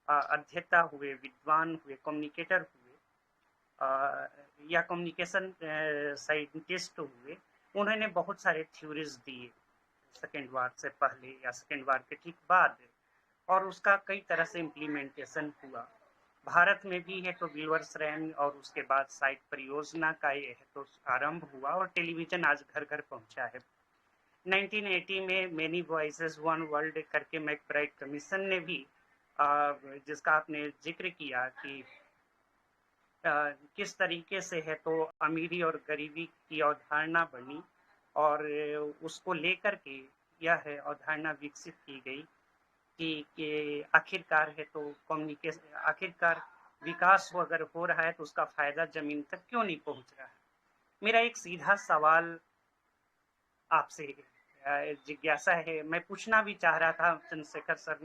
अध्येता हुए, विद्वान हुए, कम्युनिकेटर हुए, या कम्युनिकेशन साइंटिस्ट हुए, उन्होंने बहुत सारे थ्योरीज दिए सेकेंड वार से पहले या सेकेंड वार के ठीक बाद, और उसका कई तरह से इम्प्लीमेंटेशन हुआ। भारत में भी है तो विल्वर्सरैन और उसके बाद साइट परियोजना का ये है तो आरंभ हुआ, और टेलीविजन आज घर घर पहुंचा है। 1980 में मेनी वॉइसेस वन वर्ल्ड करके मैकब्राइड कमीशन ने भी जिसका आपने जिक्र किया कि किस तरीके से है तो अमीरी और गरीबी की अवधारणा बनी, और उसको लेकर के यह अवधारणा विकसित की गई कि आखिरकार है तो कम्युनिकेशन, आखिरकार विकास अगर हो रहा है तो उसका फायदा जमीन तक क्यों नहीं पहुंच रहा है। मेरा एक सीधा सवाल आपसे जिज्ञासा है। मैं पूछना भी चाह रहा था, चंद्रशेखर सर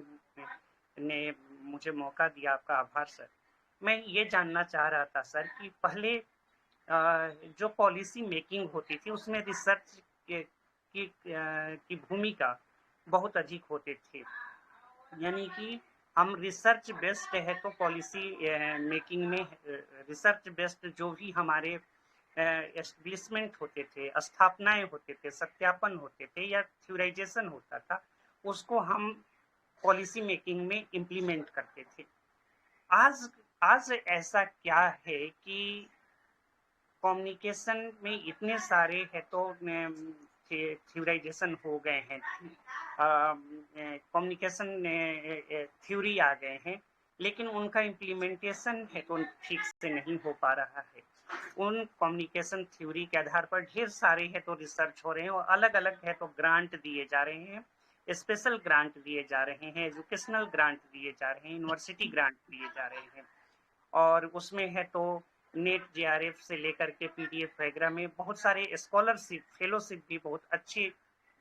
ने मुझे मौका दिया, आपका आभार सर। मैं ये जानना चाह रहा था सर कि पहले जो पॉलिसी मेकिंग होती थी उसमें रिसर्च की भूमिका बहुत अधिक होते थे, यानी कि हम रिसर्च बेस्ड है तो पॉलिसी मेकिंग में रिसर्च बेस्ड जो भी हमारे एस्टेब्लिशमेंट होते थे, स्थापनाएं होते थे, सत्यापन होते थे या थ्योराइजेशन होता था, उसको हम पॉलिसी मेकिंग में इम्प्लीमेंट करते थे। आज ऐसा क्या है कि कम्युनिकेशन में इतने सारे है तो थ्योराइजेशन हो गए हैं, कम्युनिकेशन थ्योरी आ गए हैं, लेकिन उनका इम्प्लीमेंटेशन है तो ठीक से नहीं हो पा रहा है। उन कम्युनिकेशन थ्योरी के आधार पर ढेर सारे है तो रिसर्च हो रहे हैं और अलग अलग है तो ग्रांट दिए जा रहे हैं, स्पेशल ग्रांट दिए जा रहे हैं, एजुकेशनल ग्रांट दिए जा रहे हैं, यूनिवर्सिटी ग्रांट दिए जा रहे हैं, और उसमें है तो नेट जेआरएफ से लेकर के पीडीएफ वगैरह में बहुत सारे स्कॉलरशिप फेलोशिप भी बहुत अच्छी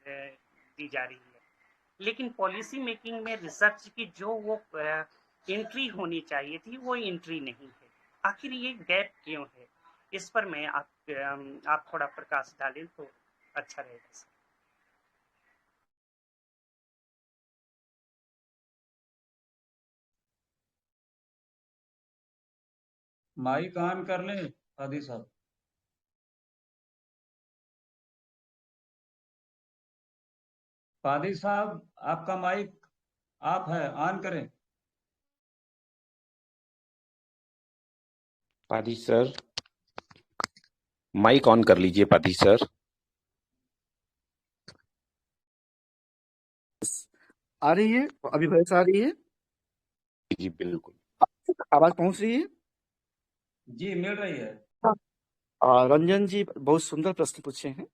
दी जा रही है। लेकिन पॉलिसी मेकिंग में रिसर्च की जो वो एंट्री होनी चाहिए थी वो एंट्री नहीं है। आखिर ये गैप क्यों है? इस पर मैं आप थोड़ा प्रकाश डालें तो अच्छा रहेगा सर। माइक ऑन कर लें आदि साहब। पादी साहब आपका माइक आप है, ऑन करें। पादी सर, माइक ऑन कर लीजिए पादी सर। आ रही है अभी? वॉइस आ रही है? जी बिल्कुल। आवाज पहुंच रही है? जी मिल रही है। रंजन जी बहुत सुंदर प्रश्न पूछे हैं।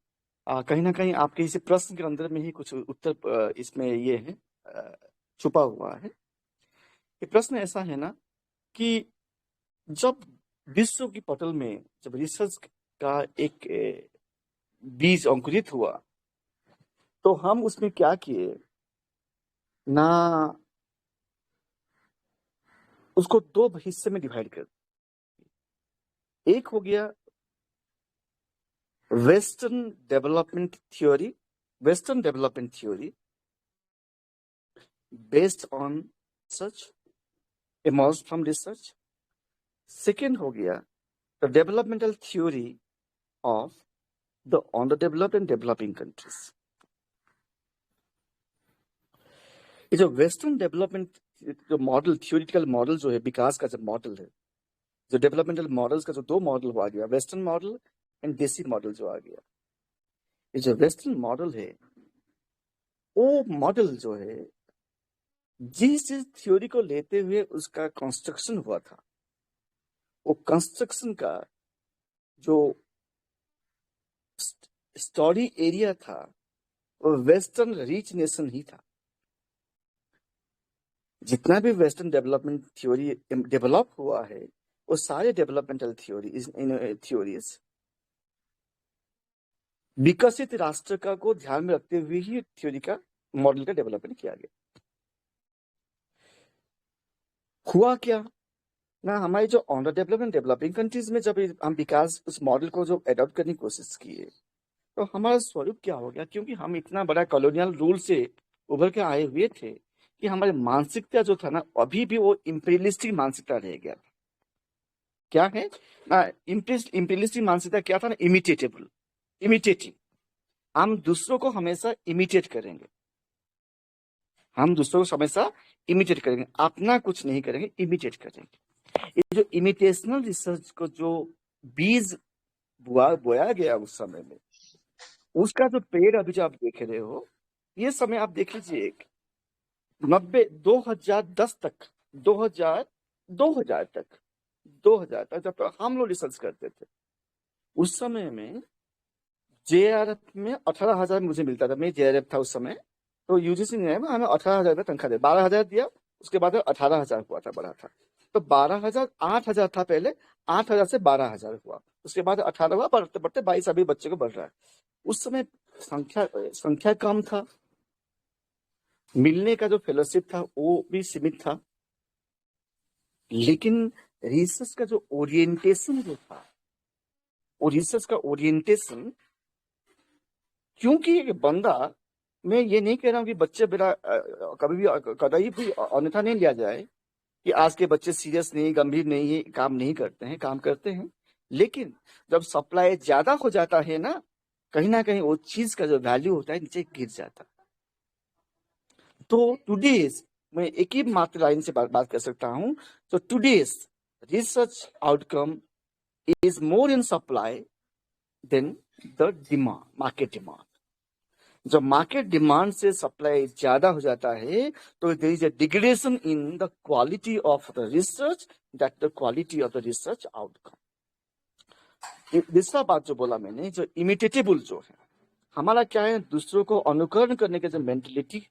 कहीं ना कहीं आपके इस प्रश्न के अंदर में ही कुछ उत्तर इसमें ये है, छुपा हुआ है। ये प्रश्न ऐसा है ना कि जब विश्व की पटल में जब रिसर्च का एक बीज अंकुरित हुआ तो हम उसमें क्या किए ना, उसको दो हिस्से में डिवाइड कर। एक हो गया western development theory based on research, emerged from research. Second हो गया the developmental theory of the underdeveloped and developing countries. ये जो वेस्टर्न डेवलपमेंट जो मॉडल, थ्योरिटिकल मॉडल जो है, विकास का जो मॉडल है, जो डेवलपमेंटल मॉडल्स का जो दो मॉडल आ गया, वेस्टर्न मॉडल एंड देसी मॉडल जो आ गया, ये जो वेस्टर्न मॉडल है वो मॉडल जो है जिस थ्योरी को लेते हुए उसका कंस्ट्रक्शन हुआ था, वो कंस्ट्रक्शन का जो स्टडी एरिया था वो वेस्टर्न रिच नेशन ही था। जितना भी वेस्टर्न डेवलपमेंट थ्योरी डेवलप हुआ है वो सारे डेवलपमेंटल थ्योरीज विकसित राष्ट्र का को ध्यान में रखते हुए ही थ्योरी का मॉडल का डेवलपमेंट किया गया। हुआ क्या ना, हमारे जो अंडर डेवलपमेंट डेवलपिंग कंट्रीज में जब हम विकास उस मॉडल को जो एडॉप्ट करने की कोशिश किए तो हमारा स्वरूप क्या हो गया, क्योंकि हम इतना बड़ा कॉलोनियल रूल से उभर के आए हुए थे कि हमारी मानसिकता जो था ना अभी भी वो इंपीरियलिस्टिक मानसिकता रह गया था। क्या है ना इंपीरियलिस्टिक मानसिकता क्या था ना, इमिटेटिव। हम दूसरों को हमेशा इमिटेट करेंगे, अपना कुछ नहीं करेंगे, इमिटेट करेंगे। ये जो इमिटेशनल रिसर्च को जो बीज बोया गया उस समय में, उसका जो पेड़ अभी जो आप देख रहे हो, ये समय आप देख लीजिए 2010 तक 2000 तक जब तक हम लोग रिसर्च करते थे, उस समय में जेआरएफ में 18,000 मुझे मिलता था। मैं जेआरएफ था उस समय, तो यूजीसी ने हमें 18,000 रुपये तनख्वाह दिया, 12,000 दिया, उसके बाद 18,000 हुआ था, बढ़ा था। तो 12,000 8,000 था पहले, 8,000 से 12,000 हुआ, उसके बाद 18 हुआ, बढ़ते बढ़ते 22 अभी बच्चे को बढ़ रहा है। उस समय संख्या कम था, मिलने का जो फेलोशिप था वो भी सीमित था, लेकिन रिसर्च का जो ओरिएंटेशन जो था, वो रिसर्च का ओरिएंटेशन, क्योंकि एक बंदा, मैं ये नहीं कह रहा हूँ कि बच्चे मेरा कभी भी कदाई भी अन्यथा नहीं लिया जाए कि आज के बच्चे सीरियस नहीं, गंभीर नहीं है, काम नहीं करते हैं, काम करते हैं, लेकिन जब सप्लाई ज्यादा हो जाता है ना कहीं वो चीज का जो वैल्यू होता है नीचे गिर जाता है। तो टुडेज, मैं एक ही मात्र लाइन से बात कर सकता हूँ, तो today's research outcome is more in supply than the demand, market demand. जब मार्केट डिमांड से सप्लाई ज्यादा हो जाता है तो there is a degradation in the quality of the research, that the quality of the research outcome. दूसरा बात जो बोला मैंने, जो इमिटेटेबल जो है हमारा क्या है, दूसरों को अनुकरण करने की जो मेंटेलिटी,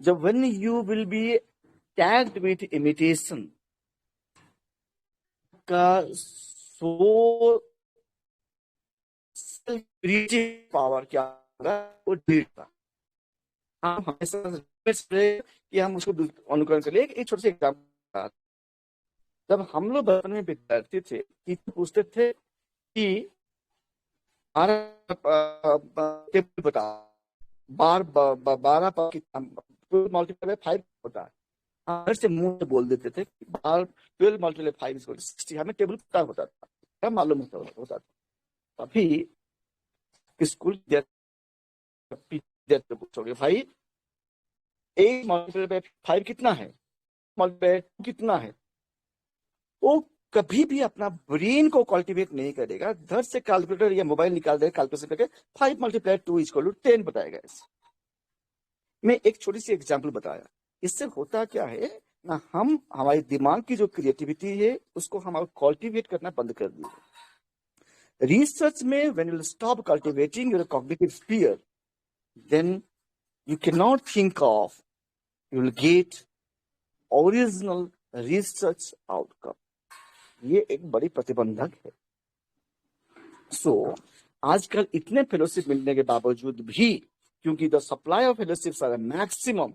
जब when you will be tagged with imitation का सो पावर क्या होगा, वो ढीठता। हम हमेशा कि हम उसको अनुकरण कर लिए। एक छोटे से एग्जाम्पल, जब हम लोग बचपन में विद्यार्थी थे, टीचर पूछते थे कि टेबल बता, 12 पर कितना मल्टीप्लाई 5 होता है, हम से मुंह से बोल देते थे 12 मल्टीप्लाई 5 इज 60, हमें टेबल पता होता था, क्या मालूम होता था। अभी स्कूल पूछोगे भाई 8 मल्टीप्लाई बाय 5 कितना है, मल्टीप्लाई 2 कितना है, वो कभी भी अपना ब्रेन को कल्टीवेट नहीं करेगा, घर से कैलकुलेटर या मोबाइल निकाल देगा, कैलकुलेशन करके 5 मल्टीप्लाई 2 इक्वल टू 10 बताएगा। मैं एक छोटी सी एग्जांपल बताया, इससे होता क्या है ना, हम हमारे दिमाग की जो क्रिएटिविटी है उसको हम कल्टीवेट करना बंद कर दिए। रिसर्च में when you stop cultivating your cognitive sphere, then you cannot think of, you will get original research outcome। ये एक बड़ी प्रतिबंधक है। आजकल इतने फेलोशिप मिलने के बावजूद भी, क्योंकि the supply of fellowships are maximum,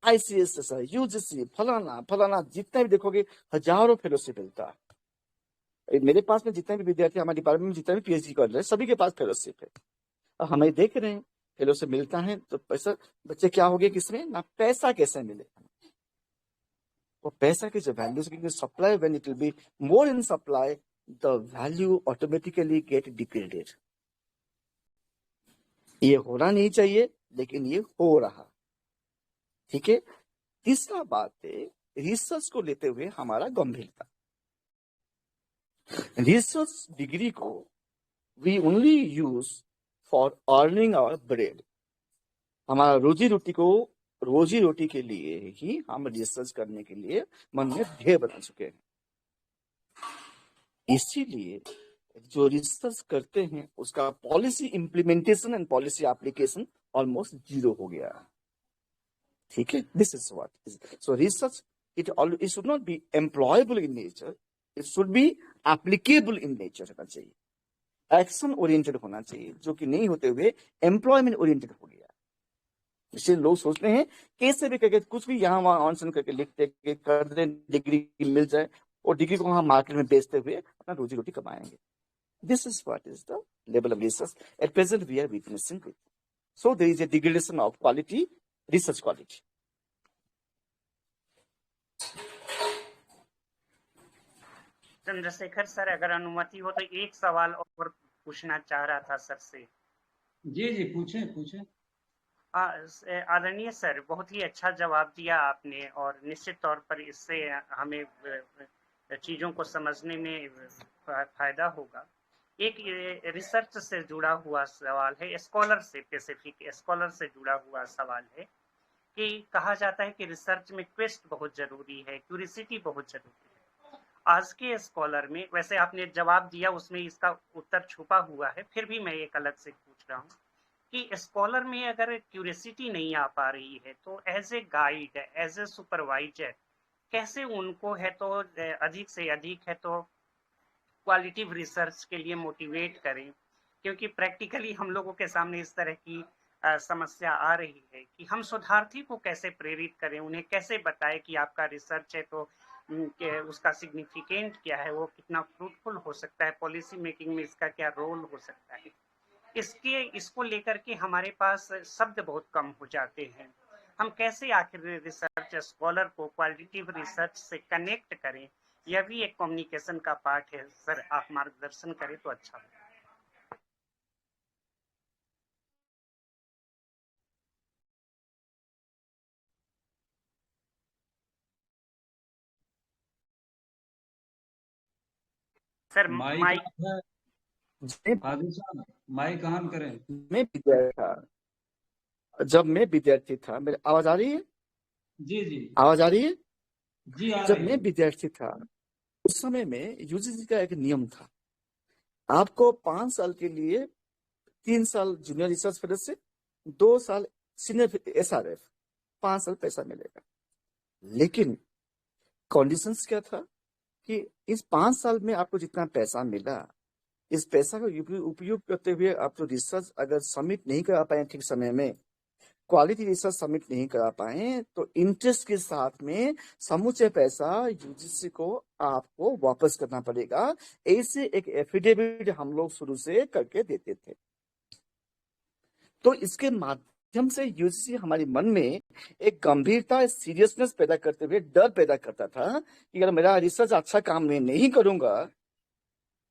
ICSS, UGC, फलाना जितने भी देखोगे हजारों फेलोशिप मिलता है। मेरे पास में जितने भी विद्यार्थी हमारे डिपार्टमेंट में जितने भी PhD कर रहे हैं, सभी के पास फेलोशिप है। और हमें देख रहे हैं फेलोशिप मिलता है तो पैसा, बच्चे क्या हो गए किसमें ना, पैसा कैसे मिले, वो पैसा की जो value supply, when it will be more in supply the value automatically gate degraded. ये होना नहीं चाहिए लेकिन ये हो रहा, ठीक है। तीसरा बात है रिसर्च को लेते हुए हमारा गंभीरता। रिसर्च डिग्री को we only use for earning our bread, हमारा रोजी रोटी के लिए ही हम रिसर्च करने के लिए मन में ध्येय बना चुके हैं। इसीलिए जो रिसर्च करते हैं उसका policy implementation and policy application almost 0 हो गया, ठीक है। This is what is so research, it should not be employable in nature, it should be applicable in nature होना चाहिए, एक्शन ओरिएंटेड होना चाहिए, जो कि नहीं होते हुए एम्प्लॉयमेंट ओरिएंटेड हो गया। इसलिए लोग सोचते हैं कैसे भी करके कुछ भी यहाँ वहां ऑनसन करके लिखते कर दे, डिग्री मिल जाए और डिग्री को हम मार्केट में बेचते हुए अपना रोजी रोटी कमाएंगे। This is what is the level of research at present we are witnessing it. So there is a degradation of quality, research quality. Chandrashekhar sir, अगर अनुमति हो तो एक सवाल और पूछना चाह रहा था सर से। जी पूछे। आदरणीय सर, बहुत ही अच्छा जवाब दिया आपने और निश्चित तौर पर इससे हमें चीज़ों को समझने में फायदा होगा। एक रिसर्च से जुड़ा हुआ सवाल है, स्कॉलर से, स्पेसिफिक स्कॉलर से जुड़ा हुआ सवाल है कि कहा जाता है कि रिसर्च में क्वेस्ट बहुत जरूरी है, क्यूरियोसिटी बहुत जरूरी है। आज के स्कॉलर में, वैसे आपने जवाब दिया उसमें इसका उत्तर छुपा हुआ है, फिर भी मैं एक अलग से पूछ रहा हूँ कि स्कॉलर में अगर क्यूरियोसिटी नहीं आ पा रही है तो as a guide, as a supervisor कैसे उनको है तो अधिक से अधिक है तो क्वालिटिव रिसर्च के लिए मोटिवेट करें, क्योंकि प्रैक्टिकली हम लोगों के सामने इस तरह की समस्या आ रही है कि हम शोधार्थी को कैसे प्रेरित करें, उन्हें कैसे बताएं कि आपका रिसर्च है तो कि उसका सिग्निफिकेंट क्या है, वो कितना फ्रूटफुल हो सकता है, पॉलिसी मेकिंग में इसका क्या रोल हो सकता है। इसको लेकर के हमारे पास शब्द बहुत कम हो जाते हैं। हम कैसे आखिर रिसर्च स्कॉलर को क्वालिटेटिव रिसर्च से कनेक्ट करें, यह भी एक कम्युनिकेशन का पार्ट है। सर, आप मार्गदर्शन करें तो अच्छा हो। सर माइक माइक ऑफ है मैं हादी साहब, माइक ऑन करें। मैं विद्यार्थी था। जब मैं विद्यार्थी था, मेरी आवाज आ रही है? जी जी आवाज आ रही है? जी, आ जब रही मैं है। विद्यार्थी था उस समय में यूजीसी का एक नियम था, आपको 5 साल के लिए 3 साल जूनियर रिसर्च फेलो से 2 साल सीनियर SRF 5 साल पैसा मिलेगा। लेकिन कंडीशंस क्या था कि इस 5 साल में आपको जितना पैसा मिला, इस पैसा का उपयोग करते हुए आप जो रिसर्च अगर सबमिट नहीं करा पाए ठीक समय में, क्वालिटी रिसर्च सबमिट नहीं करा पाए, तो इंटरेस्ट के साथ में समूचे पैसा यूजीसी को आपको वापस करना पड़ेगा। ऐसे एक एफिडेविट हम लोग शुरू से करके देते थे। तो इसके माध्यम से यूजीसी हमारे मन में एक गंभीरता, सीरियसनेस पैदा करते हुए डर पैदा करता था कि अगर मेरा रिसर्च अच्छा काम में नहीं करूंगा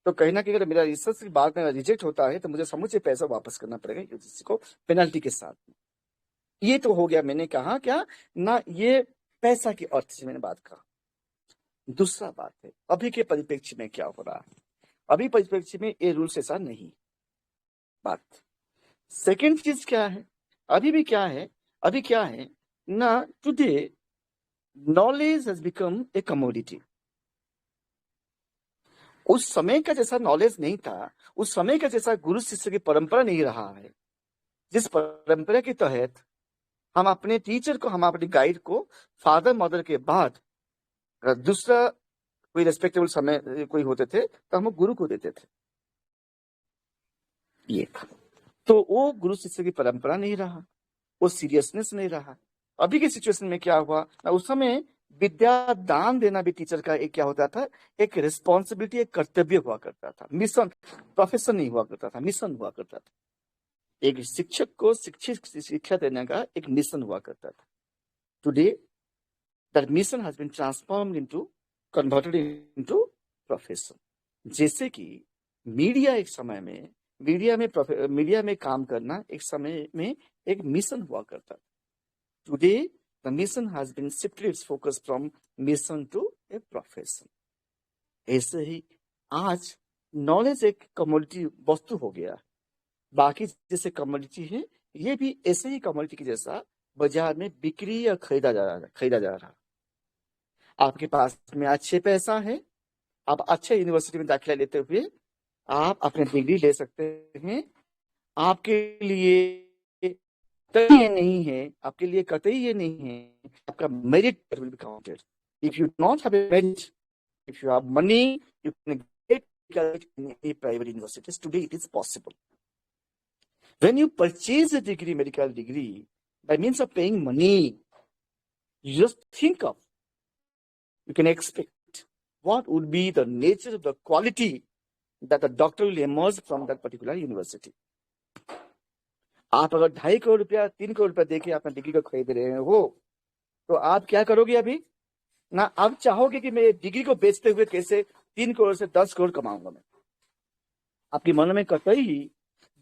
तो कहीं ना कहीं अगर मेरा रिसर्च की बात में रिजेक्ट होता है तो मुझे समूचे पैसा वापस करना पड़ेगा यूजीसी को पेनल्टी के साथ। ये तो हो गया, मैंने कहा क्या ना, ये पैसा की अर्थ से मैंने बात कहा। दूसरा बात है अभी के परिप्रेक्ष्य में क्या हो रहा है। अभी परिप्रेक्ष्य में ये रूल्स ऐसा नहीं बात। सेकेंड चीज क्या है, अभी क्या है ना, today knowledge has become a commodity. उस समय का जैसा नॉलेज नहीं था, उस समय का जैसा गुरु शिष्य की परंपरा नहीं रहा है, जिस परंपरा के तहत हम अपने टीचर को, हम अपने गाइड को फादर मदर के बाद दूसरा कोई रेस्पेक्टेबल समय कोई होते थे तो हम गुरु को देते थे। ये था, तो वो गुरु शिष्य की परंपरा नहीं रहा, वो सीरियसनेस नहीं रहा। अभी के सिचुएशन में क्या हुआ, उस समय विद्या दान देना भी टीचर का एक क्या होता था, एक रिस्पॉन्सिबिलिटी, एक कर्तव्य हुआ करता था। मिशन, प्रोफेशन नहीं हुआ करता था, मिशन हुआ करता था। एक शिक्षक को शिक्षा देने का एक मिशन हुआ करता था। Today that mission has been transformed into, converted into profession. जैसे कि मीडिया एक समय में, मीडिया में काम करना एक समय में एक मिशन हुआ करता था। Today the mission has been shifted its focus from mission to a profession. ऐसे ही आज नॉलेज एक कमोडिटी वस्तु हो गया। बाकी जैसे कमोडिटी है, ये भी ऐसे ही कमोडिटी की जैसा बाजार में बिक्री या खरीदा जा रहा। आपके पास में अच्छे पैसा है, आप अच्छे यूनिवर्सिटी में दाखिला लेते हुए आप अपने डिग्री ले सकते हैं। आपके लिए कतई ये नहीं है, आपके लिए कतई ये नहीं है, आपका merit will be counted. If you not have a merit, if you have money, you can get in any private universities. Today it is possible. When you purchase a degree, medical degree, by means of paying money, you just think of, you can expect what would be the nature of the quality that the doctor will emerge from that particular university. आप अगर 2.5 करोड़ रुपया, 3 करोड़ रुपया देके अपना degree को खरीद रहे हो, तो आप क्या करोगे अभी ना, आप चाहोगे कि मैं डिग्री को बेचते हुए कैसे 3 करोड़ से 10 करोड़ कमाऊंगा मैं। आपके मन में कतई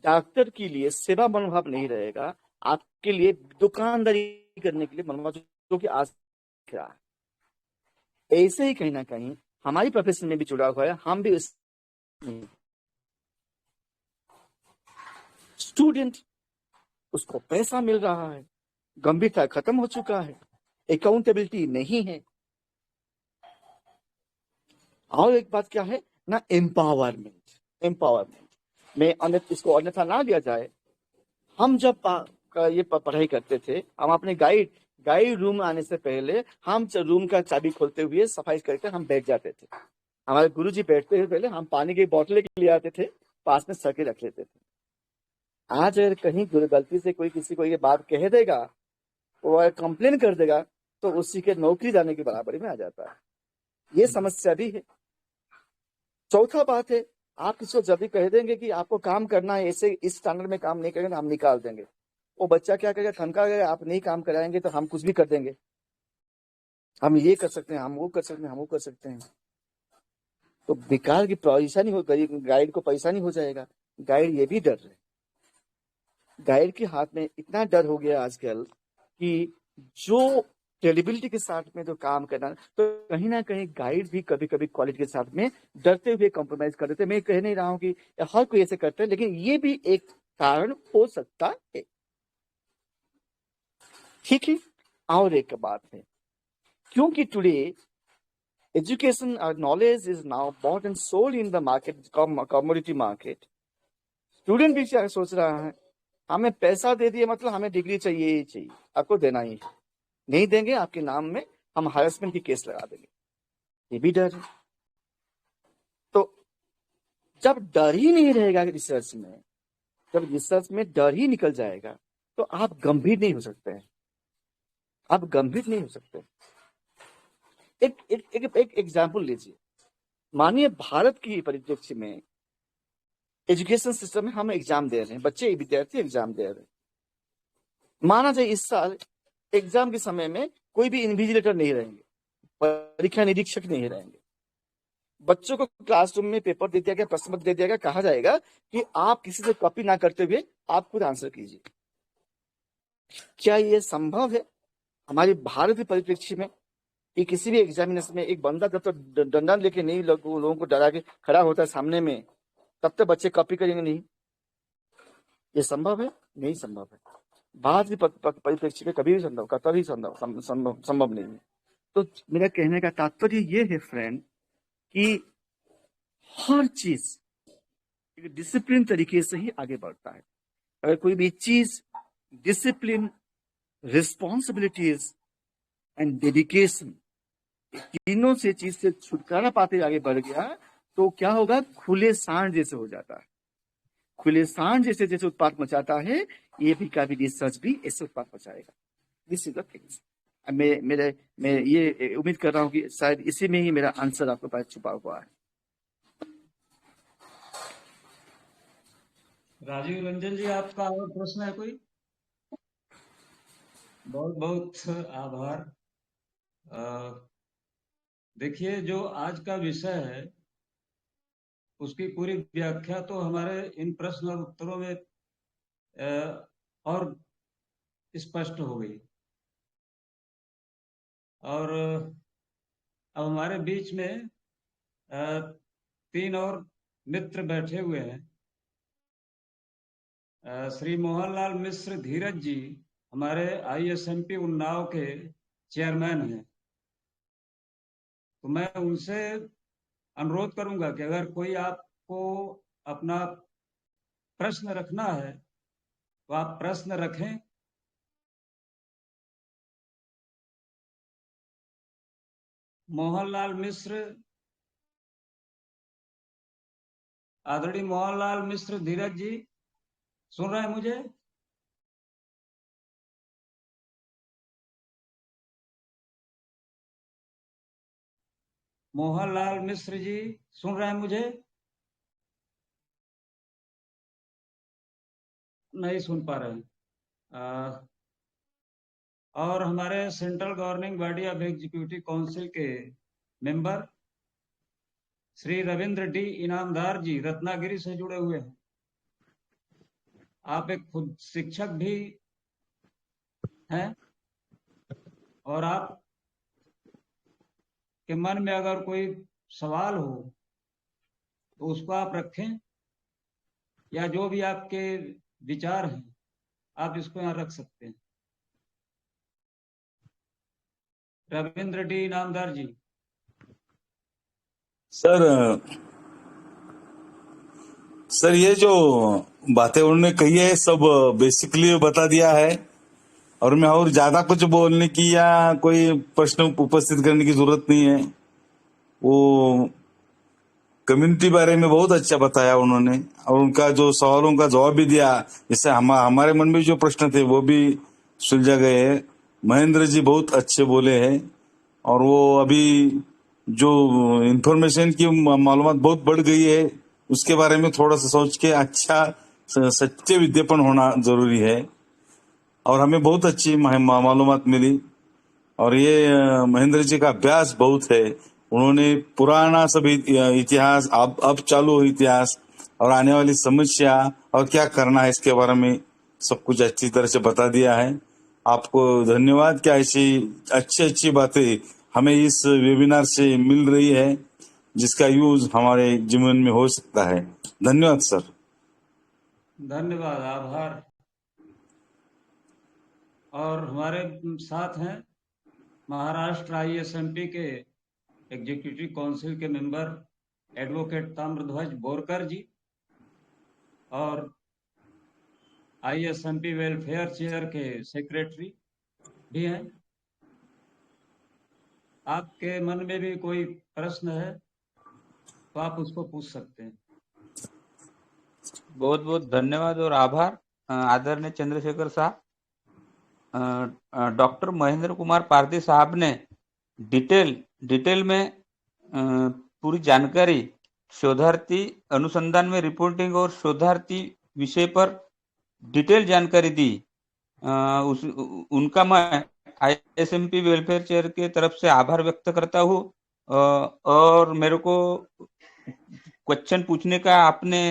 डॉक्टर के लिए सेवा मनोभाव नहीं रहेगा, आपके लिए दुकानदारी करने के लिए मनोभाव जो कि आज रहा है। ऐसे ही कहीं ना कहीं हमारी प्रोफेशन में भी जुड़ा हुआ है। हम भी स्टूडेंट, उसको पैसा मिल रहा है, गंभीरता खत्म हो चुका है, अकाउंटेबिलिटी नहीं है। और एक बात क्या है ना, एम्पावरमेंट में इसको अन्यथा ना लिया जाए। हम जब ये पढ़ाई करते थे, हम अपने गाइड रूम आने से पहले हम रूम का चाबी खोलते हुए सफाई करके हम बैठ जाते थे। हमारे गुरुजी बैठते हुए पहले हम पानी की बोतलें के लिए आते थे, पास में सर के रख लेते थे। आज अगर कहीं गलती से कोई किसी को ये बात कह देगा, वो अगर कंप्लेन कर देगा, तो उसी के नौकरी जाने की बराबरी में आ जाता है। ये समस्या भी है। चौथा बात है, आप किसी को जब भी कह देंगे कि आपको काम करना है, ऐसे इस स्टैंडर्ड में काम नहीं करेंगे हम निकाल देंगे, वो बच्चा क्या करेगा, ठनका करेगा, आप नहीं काम कराएंगे तो हम कुछ भी कर देंगे, हम ये कर सकते हैं, हम वो कर सकते हैं, हम वो कर सकते हैं। तो बेकार की परेशानी हो, गाइड को परेशानी हो जाएगा। गाइड ये भी डर रहे, गाइड के हाथ में इतना डर हो गया आजकल कि जो क्रेडिबिलिटी के साथ में जो काम करना, तो कहीं ना कहीं गाइड भी कभी कभी क्वालिटी के साथ में डरते हुए कॉम्प्रोमाइज कर देते। मैं कह नहीं रहा हूं कि हर कोई ऐसे करता है, लेकिन ये भी एक कारण हो सकता है। ठीक है, और एक बात है, क्योंकि टुडे एजुकेशन और knowledge is now bought and sold in the market, commodity market. Student भी क्या सोच रहा है, हमें पैसा दे दिए मतलब हमें डिग्री चाहिए ही चाहिए, आपको देना ही है, नहीं देंगे आपके नाम में हम हैरेसमेंट की केस लगा देंगे। ये भी डर है। तो जब डर ही नहीं रहेगा रिसर्च में, जब रिसर्च में डर ही निकल जाएगा, तो आप गंभीर नहीं हो सकते हैं, आप गंभीर नहीं हो सकते। एक एग्जाम्पल लीजिए, मानिए भारत की परिप्रेक्ष्य में एजुकेशन सिस्टम में हम एग्जाम दे रहे हैं, बच्चे विद्यार्थी एग्जाम दे रहे हैं। माना जाए इस साल एग्जाम के समय में कोई भी इन्विजिलेटर नहीं रहेंगे, परीक्षा निरीक्षक नहीं रहेंगे, बच्चों को क्लासरूम में पेपर दे दिया गया, प्रश्न पत्र दे दिया गया, कहा जाएगा कि आप किसी से कॉपी ना करते हुए आप खुद आंसर कीजिए। क्या ये संभव है हमारे भारत के परिप्रेक्ष्य में कि किसी भी एग्जामिनेशन में एक बंदा जब तक डंडा लेके नहीं लोगों को डरा के खड़ा होता है सामने में, तब तक बच्चे कॉपी करेंगे नहीं? ये संभव है? नहीं संभव है। भारत के परिप्रेक्ष्य में कभी भी संभव, कतई संभव नहीं है। तो मेरा कहने का तात्पर्य ये है फ्रेंड कि हर चीज एक डिसिप्लिन तरीके से ही आगे बढ़ता है। अगर कोई भी चीज डिसिप्लिन, रिस्पॉन्सिबिलिटीज एंड डेडिकेशन, तीनों से चीज से छुटकारा पाते आगे बढ़ गया, तो क्या होगा, खुले सांड जैसे हो जाता है। खुले सांड जैसे जैसे उत्पाद मचाता है, ये भी का भी रिसर्च भी ऐसे उत्पाद मचाएगा। This is the things. मैं ये उम्मीद कर रहा हूँ कि शायद इसी में ही मेरा आंसर आपके पास छुपा हुआ है। राजीव रंजन जी, आपका और प्रश्न है कोई? बहुत बहुत आभार। देखिए, जो आज का विषय है उसकी पूरी व्याख्या तो हमारे इन प्रश्न और उत्तरों में और स्पष्ट हो गई। और अब हमारे बीच में 3 और मित्र बैठे हुए हैं। श्री मोहनलाल मिश्र धीरज जी हमारे ISMP उन्नाव के चेयरमैन हैं। तो मैं उनसे अनुरोध करूंगा कि अगर कोई आपको अपना प्रश्न रखना है तो आप प्रश्न रखें। मोहनलाल मिश्र, आदरणीय मोहनलाल मिश्र धीरज जी, सुन रहे हैं मुझे? मोहनलाल मिश्र जी सुन रहे हैं मुझे? नहीं सुन पा रहे हैं। और हमारे central governing body of executive council के मेंबर श्री रविंद्र डी इनामदार जी रत्नागिरी से जुड़े हुए हैं। आप एक खुद शिक्षक भी हैं और आप के मन में अगर कोई सवाल हो तो उसको आप रखें, या जो भी आपके विचार हैं आप इसको यहाँ रख सकते हैं। रविंद्र डी इनामदार जी। सर ये जो बातें उन्होंने कही है सब बेसिकली बता दिया है, और मैं और ज्यादा कुछ बोलने की या कोई प्रश्न उपस्थित करने की जरूरत नहीं है। वो कम्युनिटी बारे में बहुत अच्छा बताया उन्होंने, और उनका जो सवालों का जवाब भी दिया, जिससे हमारे मन में जो प्रश्न थे वो भी सुलझा गए हैं। महेंद्र जी बहुत अच्छे बोले हैं, और वो अभी जो इंफॉर्मेशन की मालूमात बहुत बढ़ गई है, उसके बारे में थोड़ा सा सोच के अच्छा सच्चे विज्ञापन होना जरूरी है, और हमें बहुत अच्छी मालूमात मिली। और ये महेंद्र जी का अभ्यास बहुत है, उन्होंने पुराना सभी इतिहास, अब चालू इतिहास और आने वाली समस्या और क्या करना है इसके बारे में सब कुछ अच्छी तरह से बता दिया है। आपको धन्यवाद कि ऐसी अच्छी बातें हमें इस वेबिनार से मिल रही है, जिसका यूज हमारे जीवन में हो सकता है। धन्यवाद सर। धन्यवाद, आभार। और हमारे साथ हैं महाराष्ट्र ISMP के एग्जीक्यूटिव काउंसिल के मेंबर एडवोकेट ताम्रध्वज बोरकर जी, और ISMP वेलफेयर चेयर के सेक्रेटरी भी हैं। आपके मन में भी कोई प्रश्न है तो आप उसको पूछ सकते हैं। बहुत बहुत धन्यवाद और आभार आदरणीय चंद्रशेखर साहब। डॉक्टर महेंद्र कुमार पारधी साहब ने डिटेल में पूरी जानकारी शोधार्थी अनुसंधान में रिपोर्टिंग और शोधार्थी विषय पर डिटेल जानकारी दी। उनका मैं ISMP वेलफेयर चेयर के तरफ से आभार व्यक्त करता हूँ। और मेरे को क्वेश्चन पूछने का आपने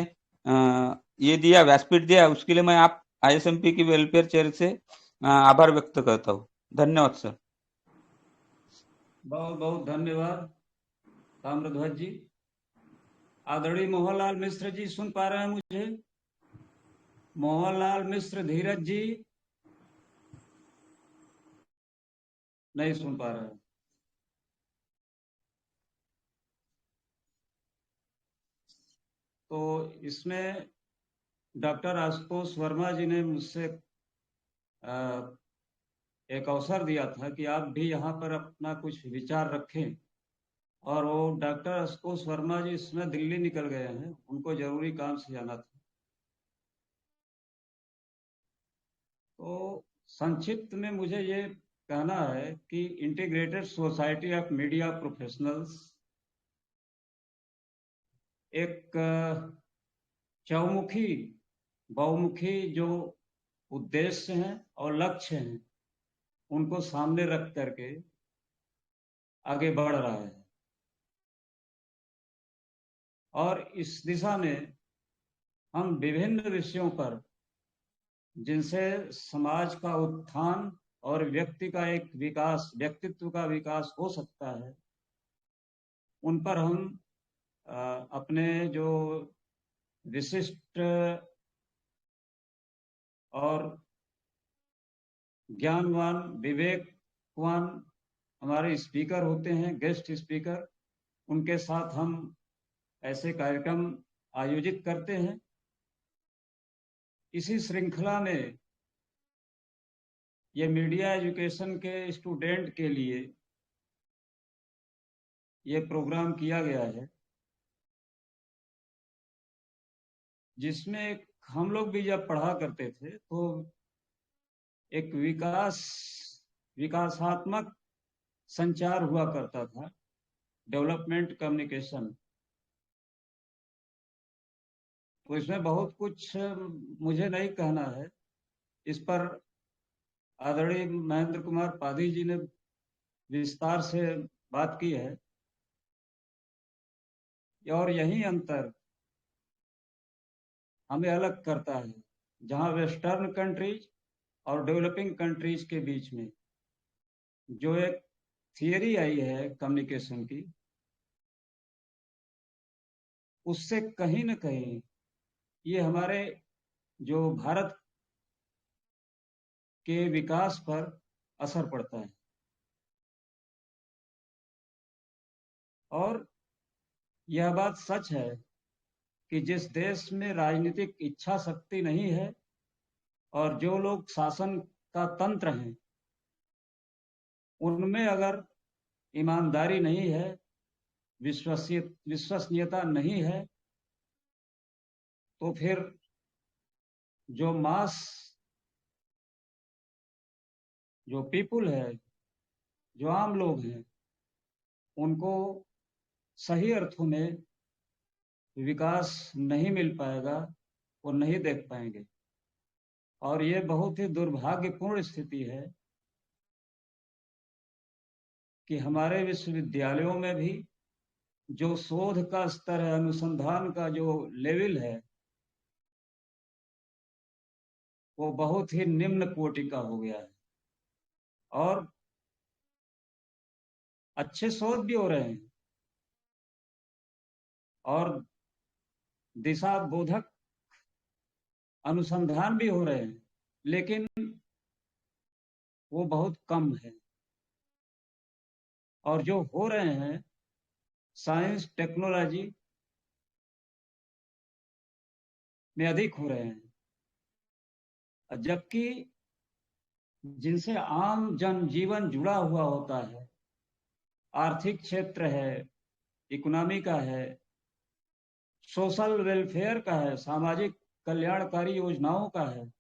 ये दिया, व्यासपीठ दिया, उसके लिए मैं आप ISMP की वेलफेयर चेयर से आभार व्यक्त करता हूँ। धन्यवाद सर। बहुत बहुत धन्यवाद ताम्रध्वज जी। आदरणीय मोहनलाल मिश्र जी सुन पा रहे हैं मुझे? मोहनलाल मिश्र, धीरज जी नहीं सुन पा रहे हैं। तो इसमें डॉक्टर आशुतोष वर्मा जी ने मुझसे एक अवसर दिया था कि आप भी यहाँ पर अपना कुछ विचार रखें, और वो डॉक्टर आशुतोष वर्मा जी इसमें दिल्ली निकल गए हैं, उनको जरूरी काम से जाना था। तो संक्षिप्त में मुझे ये कहना है कि integrated society of media professionals एक चौमुखी बहुमुखी जो उद्देश्य हैं और लक्ष्य हैं उनको सामने रख करके आगे बढ़ रहा है, और इस दिशा में हम विभिन्न विषयों पर जिनसे समाज का उत्थान और व्यक्ति का एक विकास, व्यक्तित्व का विकास हो सकता है, उन पर हम अपने जो विशिष्ट और ज्ञानवान, विवेकवान हमारे स्पीकर होते हैं, गेस्ट स्पीकर, उनके साथ हम ऐसे कार्यक्रम आयोजित करते हैं। इसी श्रृंखला में ये मीडिया एजुकेशन के स्टूडेंट के लिए ये प्रोग्राम किया गया है, जिसमें हम लोग भी जब पढ़ा करते थे तो एक विकासात्मक संचार हुआ करता था, डेवलपमेंट कम्युनिकेशन। तो इसमें बहुत कुछ मुझे नहीं कहना है, इस पर आदरणीय महेंद्र कुमार पाधी जी ने विस्तार से बात की है, और यही अंतर हमें अलग करता है, जहां वेस्टर्न कंट्रीज और डेवलपिंग कंट्रीज के बीच में जो एक थियरी आई है कम्युनिकेशन की, उससे कहीं न कहीं ये हमारे जो भारत के विकास पर असर पड़ता है। और यह बात सच है कि जिस देश में राजनीतिक इच्छा शक्ति नहीं है और जो लोग शासन का तंत्र हैं, उनमें अगर ईमानदारी नहीं है विश्वसनीयता नहीं है, तो फिर जो पीपुल है, जो आम लोग हैं, उनको सही अर्थों में विकास नहीं मिल पाएगा और नहीं देख पाएंगे। और ये बहुत ही दुर्भाग्यपूर्ण स्थिति है कि हमारे विश्वविद्यालयों में भी जो शोध का स्तर है, अनुसंधान का जो लेवल है, वो बहुत ही निम्न कोटि का हो गया है। और अच्छे शोध भी हो रहे हैं और दिशा बोधक अनुसंधान भी हो रहे हैं, लेकिन वो बहुत कम है। और जो हो रहे हैं साइंस टेक्नोलॉजी में अधिक हो रहे हैं, जबकि जिनसे आम जनजीवन जुड़ा हुआ होता है, आर्थिक क्षेत्र है, इकोनॉमी का है, सोशल वेलफेयर का है, सामाजिक कल्याणकारी योजनाओं का है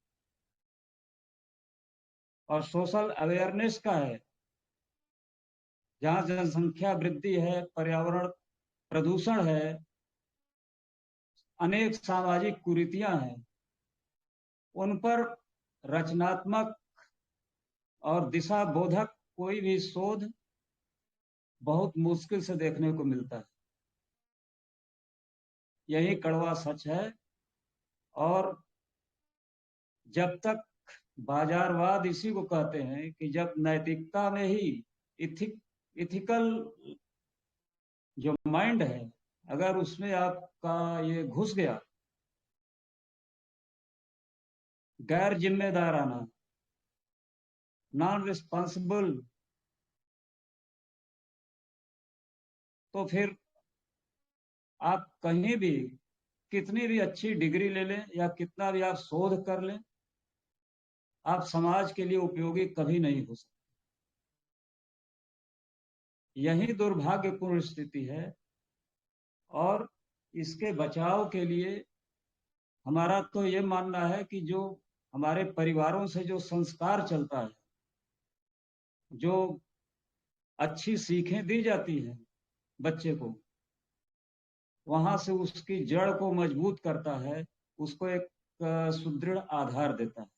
और सोशल अवेयरनेस का है, जहां जनसंख्या वृद्धि है, पर्यावरण प्रदूषण है, अनेक सामाजिक कुरीतियां हैं, उन पर रचनात्मक और दिशा बोधक कोई भी शोध बहुत मुश्किल से देखने को मिलता है। यही कड़वा सच है। और जब तक बाजारवाद इसी को कहते हैं कि जब नैतिकता में ही इथिकल जो माइंड है, अगर उसमें आपका ये घुस गया, गैर जिम्मेदाराना, नॉन रिस्पॉन्सिबल, तो फिर आप कहीं भी कितनी भी अच्छी डिग्री ले लें या कितना भी आप शोध कर लें, आप समाज के लिए उपयोगी कभी नहीं हो सकते। यही दुर्भाग्यपूर्ण स्थिति है। और इसके बचाव के लिए हमारा तो ये मानना है कि जो हमारे परिवारों से जो संस्कार चलता है, जो अच्छी सीखें दी जाती हैं बच्चे को, वहां से उसकी जड़ को मजबूत करता है, उसको एक सुदृढ़ आधार देता है।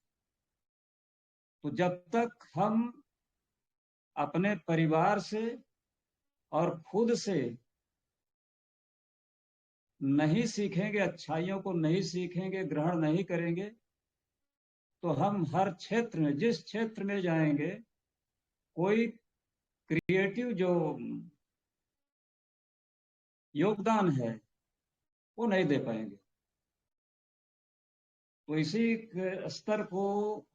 तो जब तक हम अपने परिवार से और खुद से नहीं सीखेंगे, अच्छाइयों को नहीं सीखेंगे, ग्रहण नहीं करेंगे, तो हम हर क्षेत्र में, जिस क्षेत्र में जाएंगे, कोई क्रिएटिव जो योगदान है वो नहीं दे पाएंगे। तो इसी स्तर को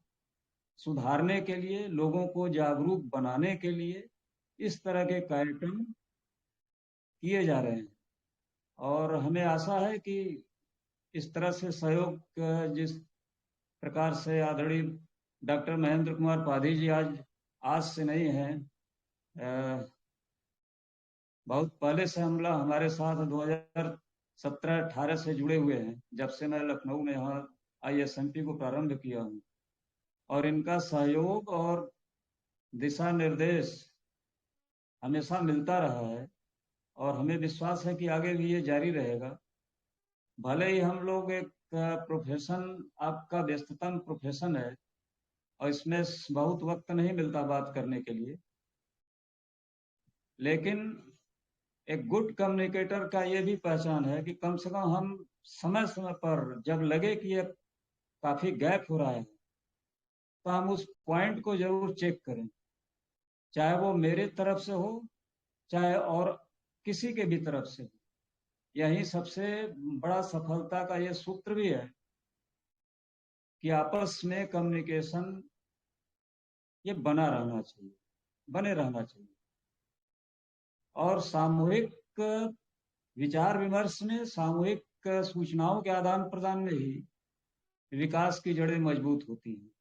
सुधारने के लिए, लोगों को जागरूक बनाने के लिए इस तरह के कार्यक्रम किए जा रहे हैं। और हमें आशा है कि इस तरह से सहयोग, जिस प्रकार से आदरणीय डॉक्टर महेंद्र कुमार पाधी जी आज से नहीं है, बहुत पहले से हमारे साथ 2017-18 से जुड़े हुए हैं, जब से मैं लखनऊ में यहाँ ISMP को प्रारंभ किया हूँ। और इनका सहयोग और दिशा निर्देश हमेशा मिलता रहा है और हमें विश्वास है कि आगे भी ये जारी रहेगा। भले ही हम लोग एक प्रोफेशन, आपका व्यस्ततम प्रोफेशन है और इसमें बहुत वक्त नहीं मिलता बात करने के लिए, लेकिन एक गुड कम्युनिकेटर का ये भी पहचान है कि कम से कम हम समय समय पर, जब लगे कि ये काफी गैप हो रहा है, तो हम उस पॉइंट को जरूर चेक करें, चाहे वो मेरे तरफ से हो, चाहे और किसी के भी तरफ से। यही सबसे बड़ा सफलता का ये सूत्र भी है कि आपस में कम्युनिकेशन ये बने रहना चाहिए। और सामूहिक विचार विमर्श में, सामूहिक सूचनाओं के आदान प्रदान में ही विकास की जड़ें मजबूत होती हैं।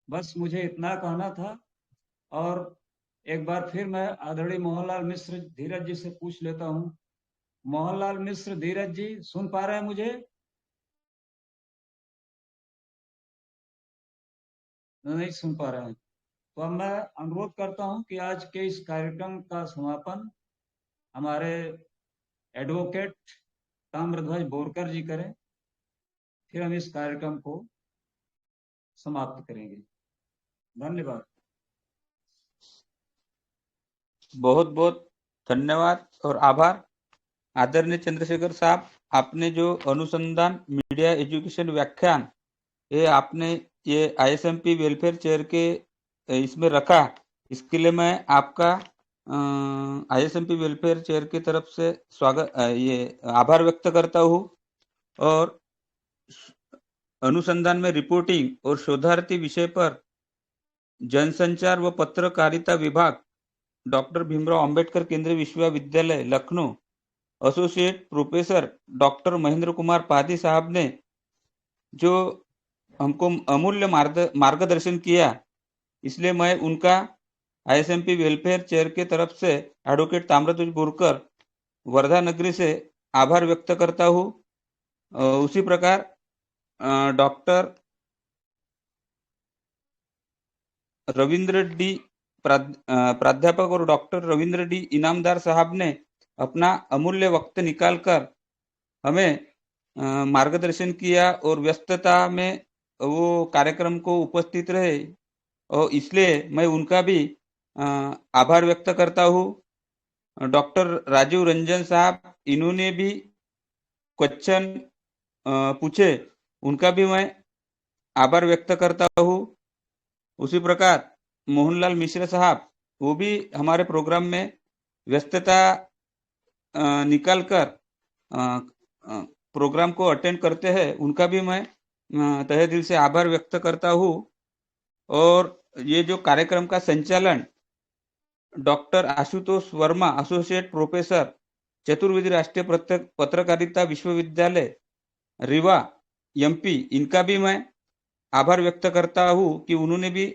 बस मुझे इतना कहना था। और एक बार फिर मैं आदरणीय मोहनलाल मिश्र धीरज जी से पूछ लेता हूं। मोहनलाल मिश्र धीरज जी सुन पा रहे हैं मुझे? नहीं सुन पा रहे हैं। तो अब मैं अनुरोध करता हूं कि आज के इस कार्यक्रम का समापन हमारे एडवोकेट ताम्रध्वज बोरकर जी करें, फिर हम इस कार्यक्रम को समाप्त करेंगे। धन्यवाद। बहुत बहुत धन्यवाद और आभार आदरणीय चंद्रशेखर साहब। आपने जो अनुसंधान मीडिया एजुकेशन व्याख्यान ये आपने ये ISMP वेलफेयर चेयर के इसमें रखा, इसके लिए मैं आपका ISMP वेलफेयर चेयर की तरफ से स्वागत ये आभार व्यक्त करता हूँ। और अनुसंधान में रिपोर्टिंग और शोधार्थी विषय पर जनसंचार व पत्रकारिता विभाग डॉक्टर भीमराव अंबेडकर केंद्रीय विश्वविद्यालय Lucknow associate professor doctor Mahendra Kumar Padhi साहब ने जो हमको अमूल्य मार्गदर्शन किया, इसलिए मैं उनका ISMP वेलफेयर चेयर के तरफ से एडवोकेट ताम्रध्वज बोरकर वर्धा नगरी से आभार व्यक्त करता हूँ। उसी प्रकार डॉक्टर रविंद्र डी प्राध्यापक और डॉक्टर रविंद्र डी इनामदार साहब ने अपना अमूल्य वक्त निकालकर हमें मार्गदर्शन किया और व्यस्तता में वो कार्यक्रम को उपस्थित रहे, और इसलिए मैं उनका भी आभार व्यक्त करता हूँ। डॉक्टर राजीव रंजन साहब, इन्होंने भी क्वेश्चन पूछे, उनका भी मैं आभार व्यक्त करता हूँ। उसी प्रकार मोहनलाल मिश्र साहब, वो भी हमारे प्रोग्राम में व्यस्तता निकालकर प्रोग्राम को अटेंड करते हैं, उनका भी मैं तहे दिल से आभार व्यक्त करता हूँ। और ये जो कार्यक्रम का संचालन doctor Ashutosh Verma, associate professor Chaturvedi राष्ट्रीय पत्रकारिता विश्वविद्यालय रीवा MP, इनका भी मैं आभार व्यक्त करता हूँ कि उन्होंने भी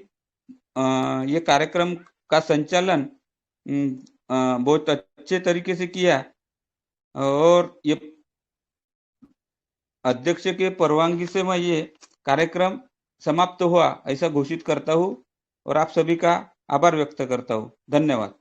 ये कार्यक्रम का संचालन बहुत अच्छे तरीके से किया, और ये अध्यक्ष के परवानगी से मैं ये कार्यक्रम समाप्त हुआ ऐसा घोषित करता हूँ और आप सभी का आभार व्यक्त करता हूँ। धन्यवाद।